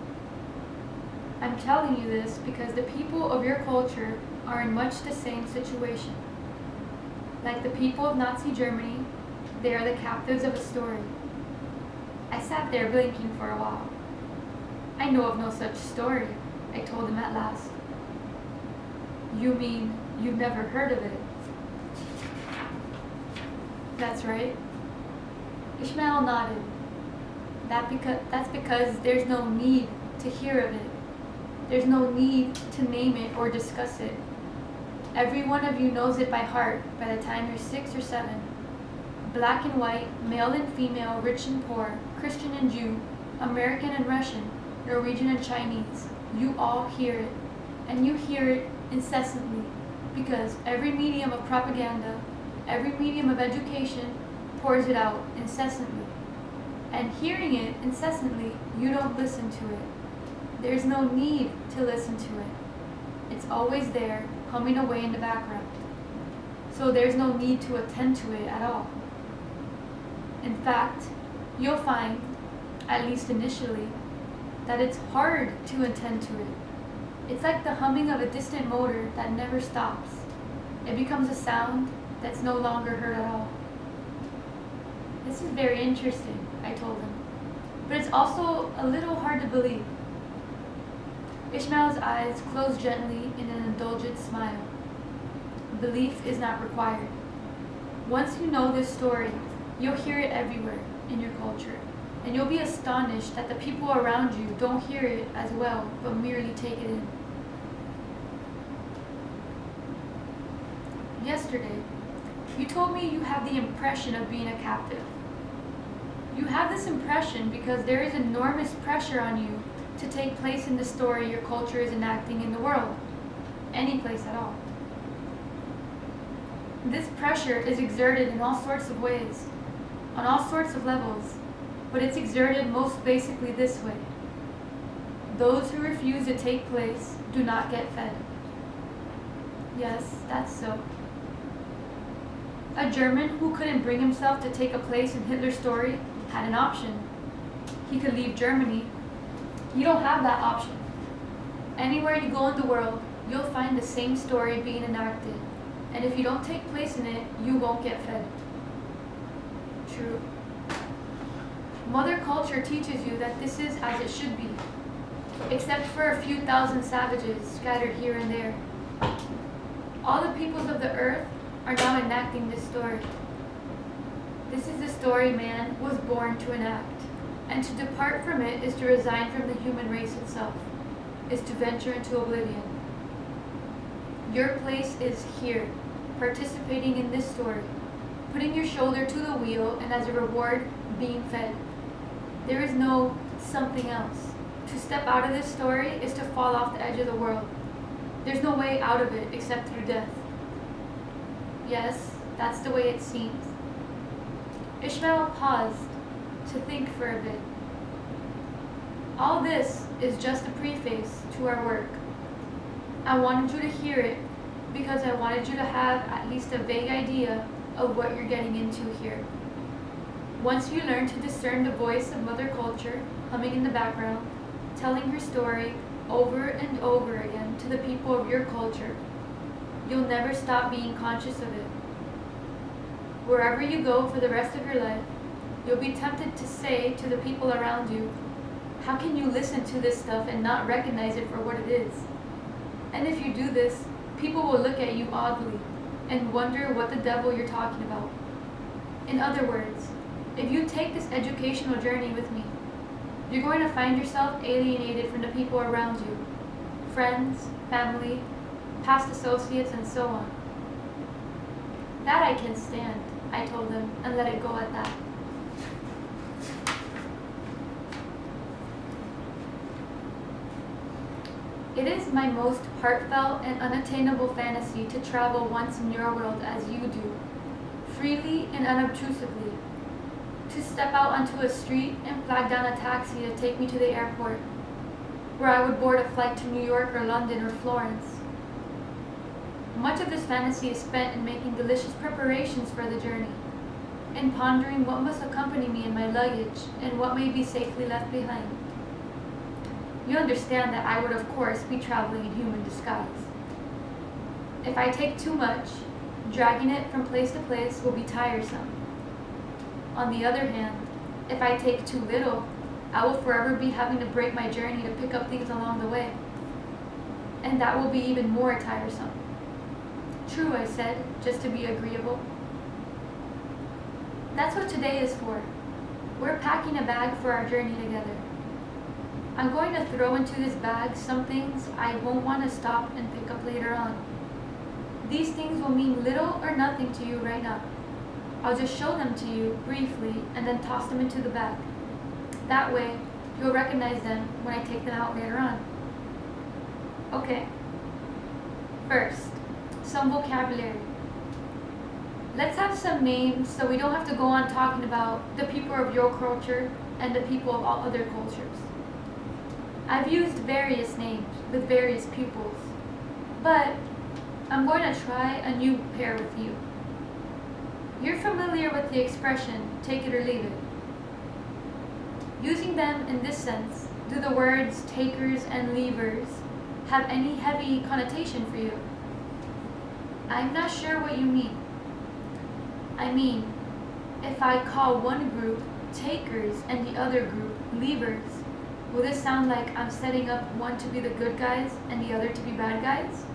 S1: I'm telling you this because the people of your culture are in much the same situation. Like the people of Nazi Germany, they are the captives of a story. I sat there blinking for a while. I know of no such story, I told him at last. You mean you've never heard of it? That's right. Ishmael nodded. That's because there's no need to hear of it. There's no need to name it or discuss it. Every one of you knows it by heart by the time you're 6 or 7. Black and white, male and female, rich and poor, Christian and Jew, American and Russian, Norwegian and Chinese, you all hear it. And you hear it incessantly because every medium of propaganda, every medium of education pours it out incessantly. And hearing it incessantly, you don't listen to it. There's no need to listen to it. It's always there, humming away in the background. So there's no need to attend to it at all. In fact, you'll find, at least initially, that it's hard to attend to it. It's like the humming of a distant motor that never stops. It becomes a sound that's no longer heard at all. This is very interesting, I told him, but it's also a little hard to believe. Ishmael's eyes closed gently in an indulgent smile. Belief is not required. Once you know this story, you'll hear it everywhere in your culture, and you'll be astonished that the people around you don't hear it as well, but merely take it in. Yesterday, you told me you have the impression of being a captive. You have this impression because there is enormous pressure on you to take place in the story your culture is enacting in the world, any place at all. This pressure is exerted in all sorts of ways, on all sorts of levels, but it's exerted most basically this way. Those who refuse to take place do not get fed. Yes, that's so. A German who couldn't bring himself to take a place in Hitler's story had an option. He could leave Germany. You don't have that option. Anywhere you go in the world, you'll find the same story being enacted, and if you don't take place in it, you won't get fed. True. Mother Culture teaches you that this is as it should be, except for a few thousand savages scattered here and there. All the peoples of the earth are now enacting this story. This is the story man was born to enact, and to depart from it is to resign from the human race itself, is to venture into oblivion. Your place is here, participating in this story, putting your shoulder to the wheel, and as a reward, being fed. There is no something else. To step out of this story is to fall off the edge of the world. There's no way out of it except through death. Yes, that's the way it seems. Ishmael paused to think for a bit. All this is just a preface to our work. I wanted you to hear it because I wanted you to have at least a vague idea of what you're getting into here. Once you learn to discern the voice of Mother Culture humming in the background, telling her story over and over again to the people of your culture, you'll never stop being conscious of it. Wherever you go for the rest of your life, you'll be tempted to say to the people around you, how can you listen to this stuff and not recognize it for what it is? And if you do this, people will look at you oddly and wonder what the devil you're talking about. In other words, if you take this educational journey with me, you're going to find yourself alienated from the people around you, friends, family, past associates, and so on. That I can stand, I told him, and let it go at that. It is my most heartfelt and unattainable fantasy to travel once in your world as you do, freely and unobtrusively, to step out onto a street and flag down a taxi to take me to the airport, where I would board a flight to New York or London or Florence. Much of this fantasy is spent in making delicious preparations for the journey, in pondering what must accompany me in my luggage and what may be safely left behind. You understand that I would of course be traveling in human disguise. If I take too much, dragging it from place to place will be tiresome. On the other hand, if I take too little, I will forever be having to break my journey to pick up things along the way. And that will be even more tiresome. True, I said, just to be agreeable. That's what today is for. We're packing a bag for our journey together. I'm going to throw into this bag some things I won't want to stop and pick up later on. These things will mean little or nothing to you right now. I'll just show them to you briefly and then toss them into the bag. That way, You'll recognize them when I take them out later on. Okay. First, some vocabulary. Let's have some names so we don't have to go on talking about the people of your culture and the people of all other cultures. I've used various names with various pupils, but I'm going to try a new pair with you. You're familiar with the expression, take it or leave it. Using them in this sense, do the words takers and leavers have any heavy connotation for you? I'm not sure what you mean. I mean, if I call one group takers and the other group leavers, will this sound like I'm setting up one to be the good guys and the other to be bad guys?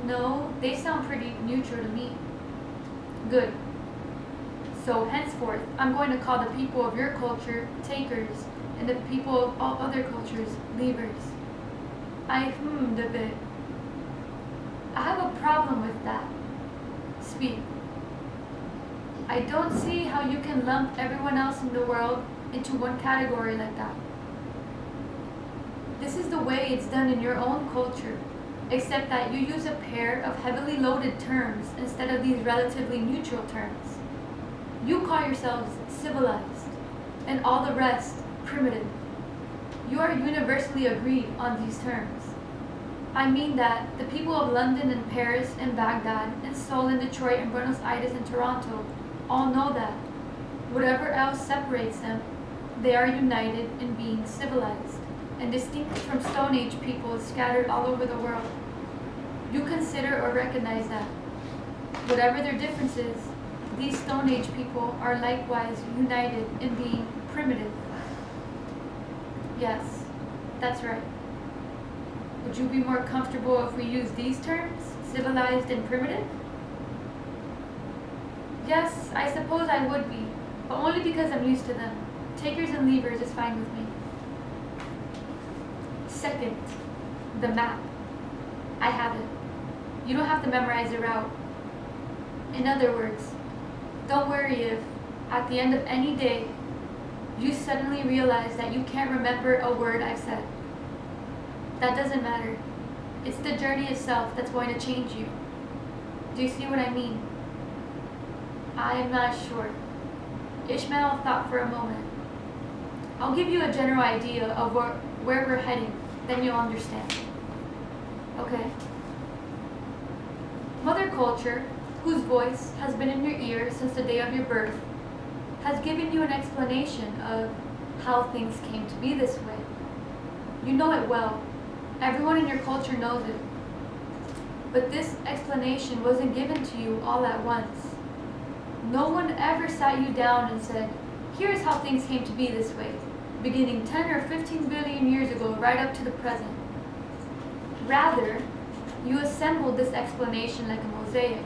S1: No, they sound pretty neutral to me. Good. So henceforth, I'm going to call the people of your culture takers and the people of all other cultures leavers. I hummed a bit. I have a problem with that. Speak. I don't see how you can lump everyone else in the world into one category like that. This is the way it's done in your own culture, except that you use a pair of heavily loaded terms instead of these relatively neutral terms. You call yourselves civilized, and all the rest primitive. You are universally agreed on these terms. I mean that the people of London and Paris and Baghdad and Seoul and Detroit and Buenos Aires and Toronto all know that. Whatever else separates them, they are united in being civilized and distinct from Stone Age people scattered all over the world. You consider or recognize that. Whatever their differences, these Stone Age people are likewise united in being primitive. Yes, that's right. Would you be more comfortable if we use these terms, civilized and primitive? Yes, I suppose I would be, but only because I'm used to them. Takers and leavers is fine with me. Second, the map. I have it. You don't have to memorize the route. In other words, don't worry if, at the end of any day, you suddenly realize that you can't remember a word I've said. That doesn't matter. It's the journey itself that's going to change you. Do you see what I mean? I am not sure. Ishmael thought for a moment. I'll give you a general idea of where we're heading, then you'll understand. Okay. Mother Culture, whose voice has been in your ears since the day of your birth, has given you an explanation of how things came to be this way. You know it well. Everyone in your culture knows it. But this explanation wasn't given to you all at once. No one ever sat you down and said, here's how things came to be this way, beginning 10 or 15 billion years ago right up to the present. Rather, you assembled this explanation like a mosaic,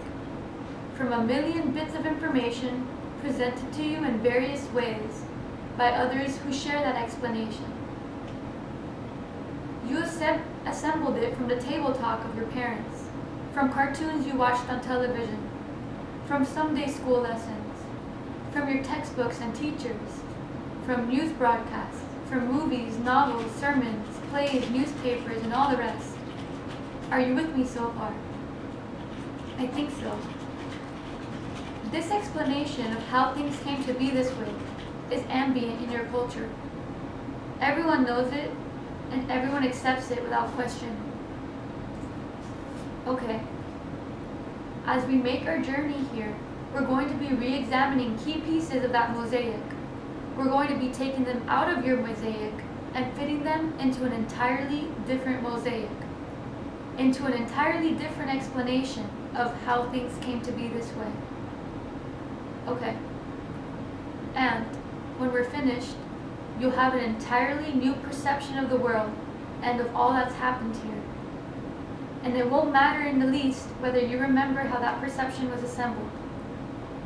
S1: from a million bits of information presented to you in various ways by others who share that explanation. You assembled it from the table talk of your parents, from cartoons you watched on television, from Sunday school lessons, from your textbooks and teachers, from news broadcasts, from movies, novels, sermons, plays, newspapers, and all the rest. Are you with me so far? I think so. This explanation of how things came to be this way is ambient in your culture. Everyone knows it, and everyone accepts it without question. Okay. As we make our journey here, we're going to be re-examining key pieces of that mosaic. We're going to be taking them out of your mosaic and fitting them into an entirely different mosaic, into an entirely different explanation of how things came to be this way. Okay. And when we're finished, you'll have an entirely new perception of the world and of all that's happened here. And it won't matter in the least whether you remember how that perception was assembled.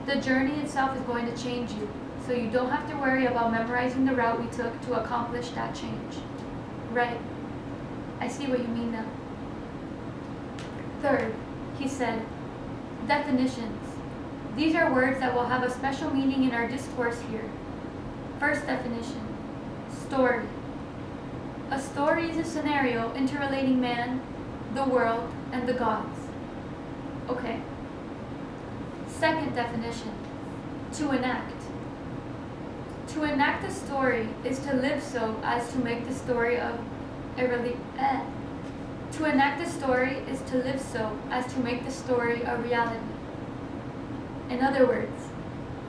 S1: The journey itself is going to change you, so you don't have to worry about memorizing the route we took to accomplish that change. Right. I see what you mean now. Third, he said, definitions. These are words that will have a special meaning in our discourse here. First definition. Story. A story is a scenario interrelating man, the world, and the gods. Okay. Second definition. To enact. To enact a story is to live so as to make the story To enact a story is to live so as to make the story a reality. In other words,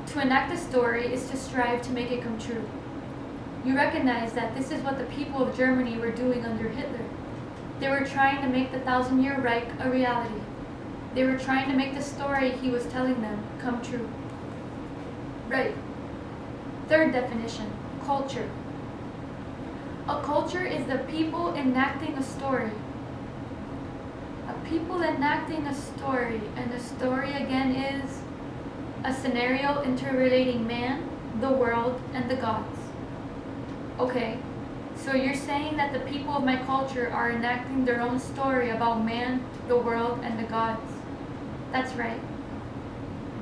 S1: to enact a story is to strive to make it come true. You recognize that this is what the people of Germany were doing under Hitler. They were trying to make the 1,000-year Reich a reality. They were trying to make the story he was telling them come true. Right. Third definition, culture. A culture is the people enacting a story. A people enacting a story, and the story again is a scenario interrelating man, the world, and the gods. Okay, so you're saying that the people of my culture are enacting their own story about man, the world, and the gods. That's right.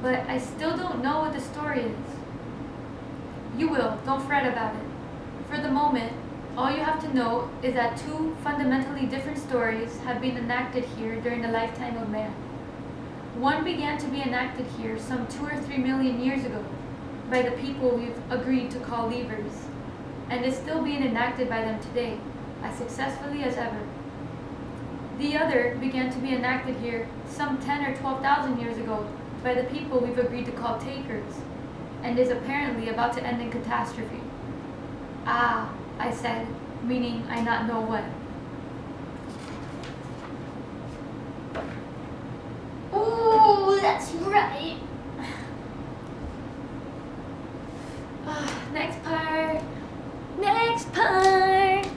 S1: But I still don't know what the story is. You will, don't fret about it. For the moment, all you have to know is that two fundamentally different stories have been enacted here during the lifetime of man. One began to be enacted here some 2 or 3 million years ago by the people we've agreed to call leavers, and is still being enacted by them today, as successfully as ever. The other began to be enacted here some 10 or 12,000 years ago by the people we've agreed to call takers, and is apparently about to end in catastrophe. Ah, I said, meaning I not know what.
S2: Oh, that's right.
S1: Next part.
S2: Next part.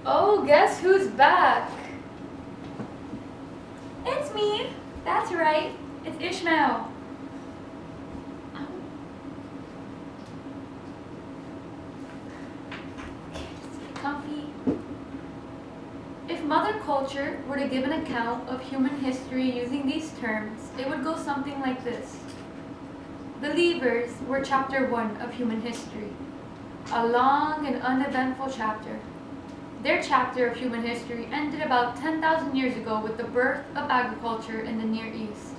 S1: Oh, guess who's back?
S2: It's me.
S1: That's right, it's Ishmael. Comfy. If Mother Culture were to give an account of human history using these terms, it would go something like this. The Leavers were chapter 1 of human history, a long and uneventful chapter. Their chapter of human history ended about 10,000 years ago with the birth of agriculture in the Near East.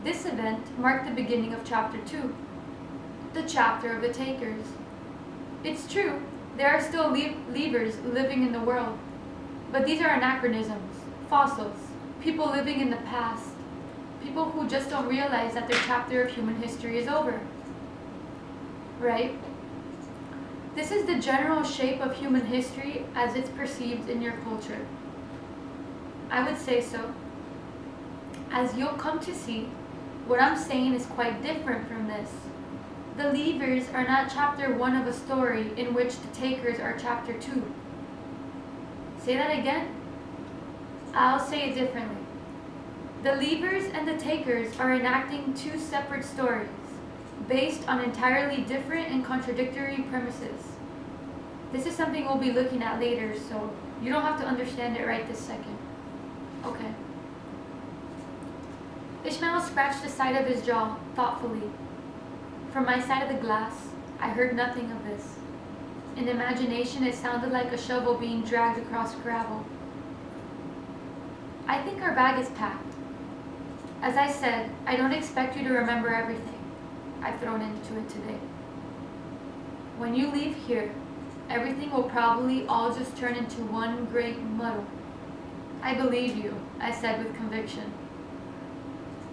S1: This event marked the beginning of chapter 2, the chapter of the takers. It's true, there are still leavers living in the world, but these are anachronisms, fossils, people living in the past, people who just don't realize that their chapter of human history is over. Right? This is the general shape of human history as it's perceived in your culture. I would say so. As you'll come to see, what I'm saying is quite different from this. The leavers are not chapter 1 of a story in which the takers are chapter 2. Say that again? I'll say it differently. The leavers and the takers are enacting two separate stories, based on entirely different and contradictory premises. This is something we'll be looking at later, so you don't have to understand it right this second. Okay. Ishmael scratched the side of his jaw thoughtfully. From my side of the glass, I heard nothing of this. In imagination, it sounded like a shovel being dragged across gravel. I think our bag is packed. As I said, I don't expect you to remember everything I've thrown into it today. When you leave here, everything will probably all just turn into one great muddle. I believe you, I said with conviction.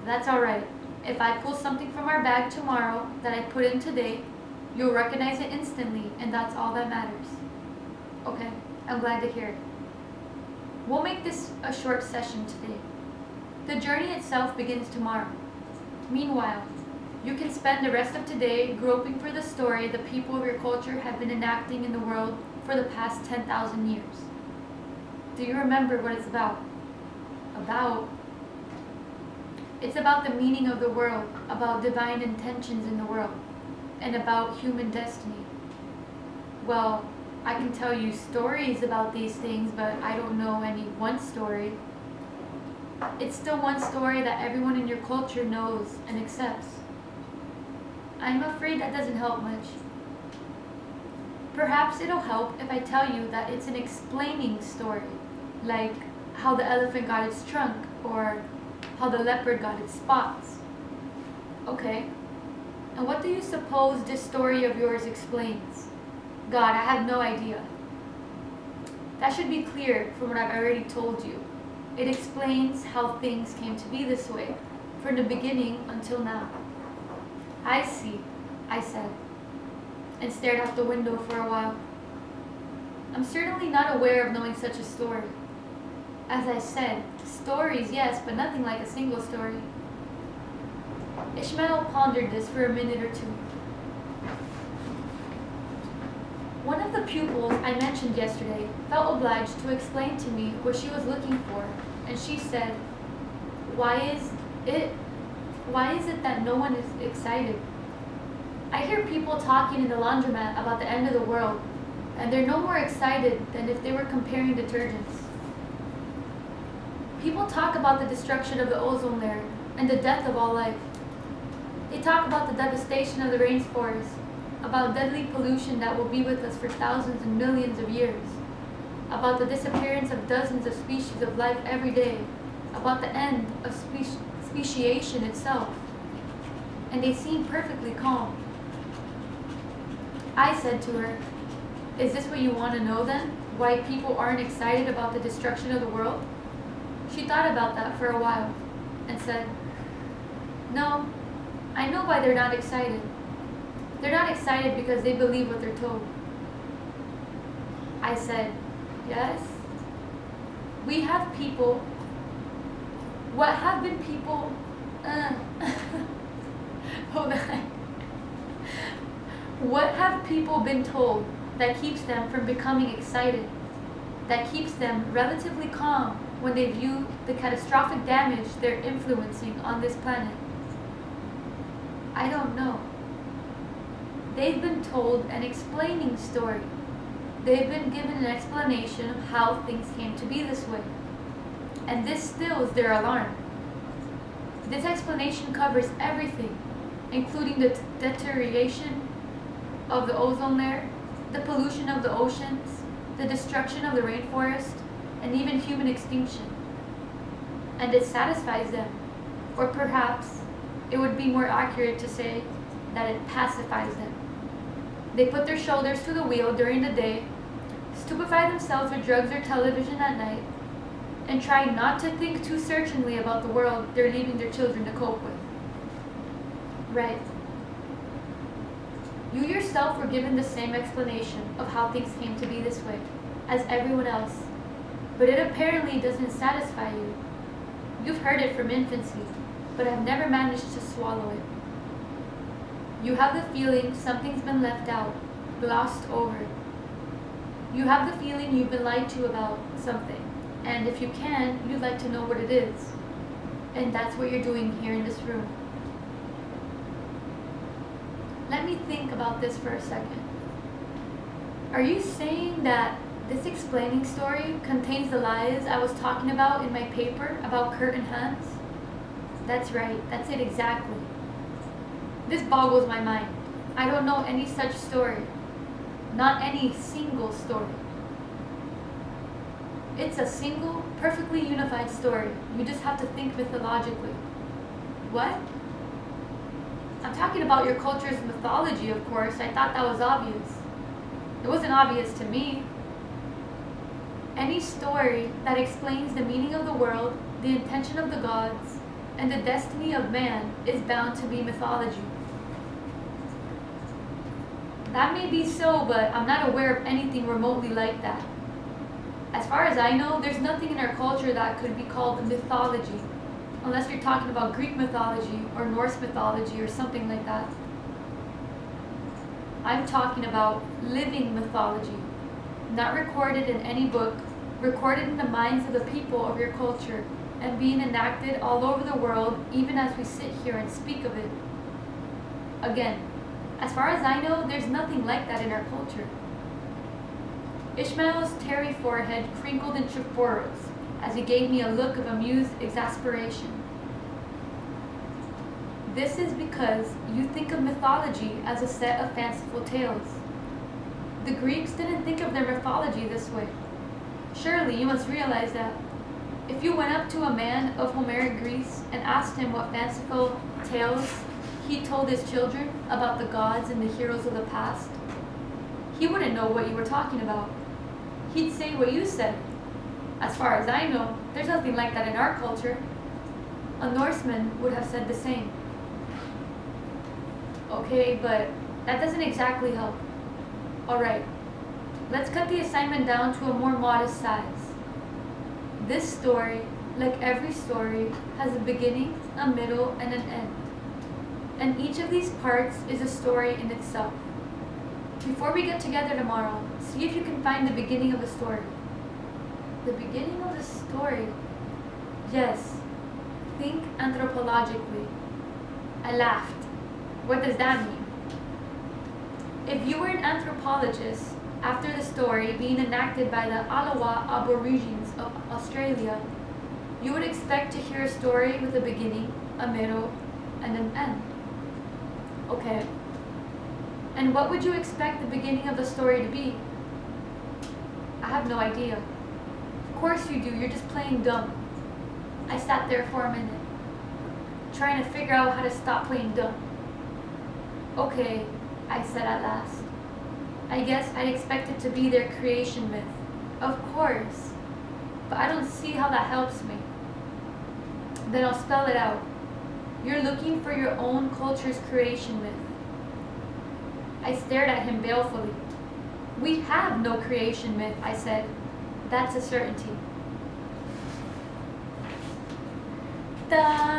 S1: That's all right. If I pull something from our bag tomorrow that I put in today, you'll recognize it instantly, and that's all that matters. Okay, I'm glad to hear it. We'll make this a short session today. The journey itself begins tomorrow. Meanwhile, you can spend the rest of today groping for the story the people of your culture have been enacting in the world for the past 10,000 years. Do you remember what it's about? It's about the meaning of the world, about divine intentions in the world, and about human destiny. Well, I can tell you stories about these things, but I don't know any one story. It's still one story that everyone in your culture knows and accepts. I'm afraid that doesn't help much. Perhaps it'll help if I tell you that it's an explaining story, like how the elephant got its trunk, or how the leopard got its spots. Okay, and what do you suppose this story of yours explains? God, I have no idea. That should be clear from what I've already told you. It explains how things came to be this way, from the beginning until now. I see, I said, and stared out the window for a while. I'm certainly not aware of knowing such a story. As I said, stories, yes, but nothing like a single story. Ishmael pondered this for a minute or two. One of the pupils I mentioned yesterday felt obliged to explain to me what she was looking for, and she said, Why is it that no one is excited? I hear people talking in the laundromat about the end of the world, and they're no more excited than if they were comparing detergents. People talk about the destruction of the ozone layer and the death of all life. They talk about the devastation of the rainforest, about deadly pollution that will be with us for thousands and millions of years, about the disappearance of dozens of species of life every day, about the end of speciation itself. And they seem perfectly calm. I said to her, Is this what you want to know then? Why people aren't excited about the destruction of the world? She thought about that for a while and said, No, I know why they're not excited. They're not excited because they believe what they're told. I said, Yes. We have people. What have been people? Hold on. What have people been told that keeps them from becoming excited? That keeps them relatively calm when they view the catastrophic damage they're influencing on this planet? I don't know. They've been told an explaining story. They've been given an explanation of how things came to be this way. And this stills their alarm. This explanation covers everything, including the deterioration of the ozone layer, the pollution of the oceans, the destruction of the rainforest, and even human extinction. And it satisfies them, or perhaps it would be more accurate to say that it pacifies them. They put their shoulders to the wheel during the day, stupefy themselves with drugs or television at night, and try not to think too searchingly about the world they're leaving their children to cope with. Right. You yourself were given the same explanation of how things came to be this way as everyone else, but it apparently doesn't satisfy you. You've heard it from infancy, but have never managed to swallow it. You have the feeling something's been left out, glossed over. You have the feeling you've been lied to about something, and if you can, you'd like to know what it is. And that's what you're doing here in this room. Let me think about this for a second. Are you saying that this explaining story contains the lies I was talking about in my paper about Kurt and Hans? That's right, that's it exactly. This boggles my mind. I don't know any such story. Not any single story. It's a single, perfectly unified story. You just have to think mythologically. What? I'm talking about your culture's mythology, of course. I thought that was obvious. It wasn't obvious to me. Any story that explains the meaning of the world, the intention of the gods, and the destiny of man is bound to be mythology. That may be so, but I'm not aware of anything remotely like that. As far as I know, there's nothing in our culture that could be called mythology, unless you're talking about Greek mythology or Norse mythology or something like that. I'm talking about living mythology, not recorded in any book, recorded in the minds of the people of your culture, and being enacted all over the world even as we sit here and speak of it. Again, as far as I know, there's nothing like that in our culture. Ishmael's tarry forehead crinkled into furrows as he gave me a look of amused exasperation. This is because you think of mythology as a set of fanciful tales. The Greeks didn't think of their mythology this way. Surely you must realize that. If you went up to a man of Homeric Greece and asked him what fanciful tales he told his children about the gods and the heroes of the past, he wouldn't know what you were talking about. He'd say what you said. As far as I know, there's nothing like that in our culture. A Norseman would have said the same. Okay, but that doesn't exactly help. Alright, let's cut the assignment down to a more modest size. This story, like every story, has a beginning, a middle, and an end. And each of these parts is a story in itself. Before we get together tomorrow, see if you can find the beginning of the story. The beginning of the story? Yes. Think anthropologically. I laughed. What does that mean? If you were an anthropologist, after the story being enacted by the Alawa Aborigines of Australia, you would expect to hear a story with a beginning, a middle, and an end. Okay. And what would you expect the beginning of the story to be? I have no idea. Of course you do, you're just playing dumb. I sat there for a minute, trying to figure out how to stop playing dumb. Okay, I said at last. I guess I'd expect it to be their creation myth. Of course. But I don't see how that helps me. Then I'll spell it out. You're looking for your own culture's creation myth. I stared at him balefully. We have no creation myth, I said. That's a certainty.
S2: Da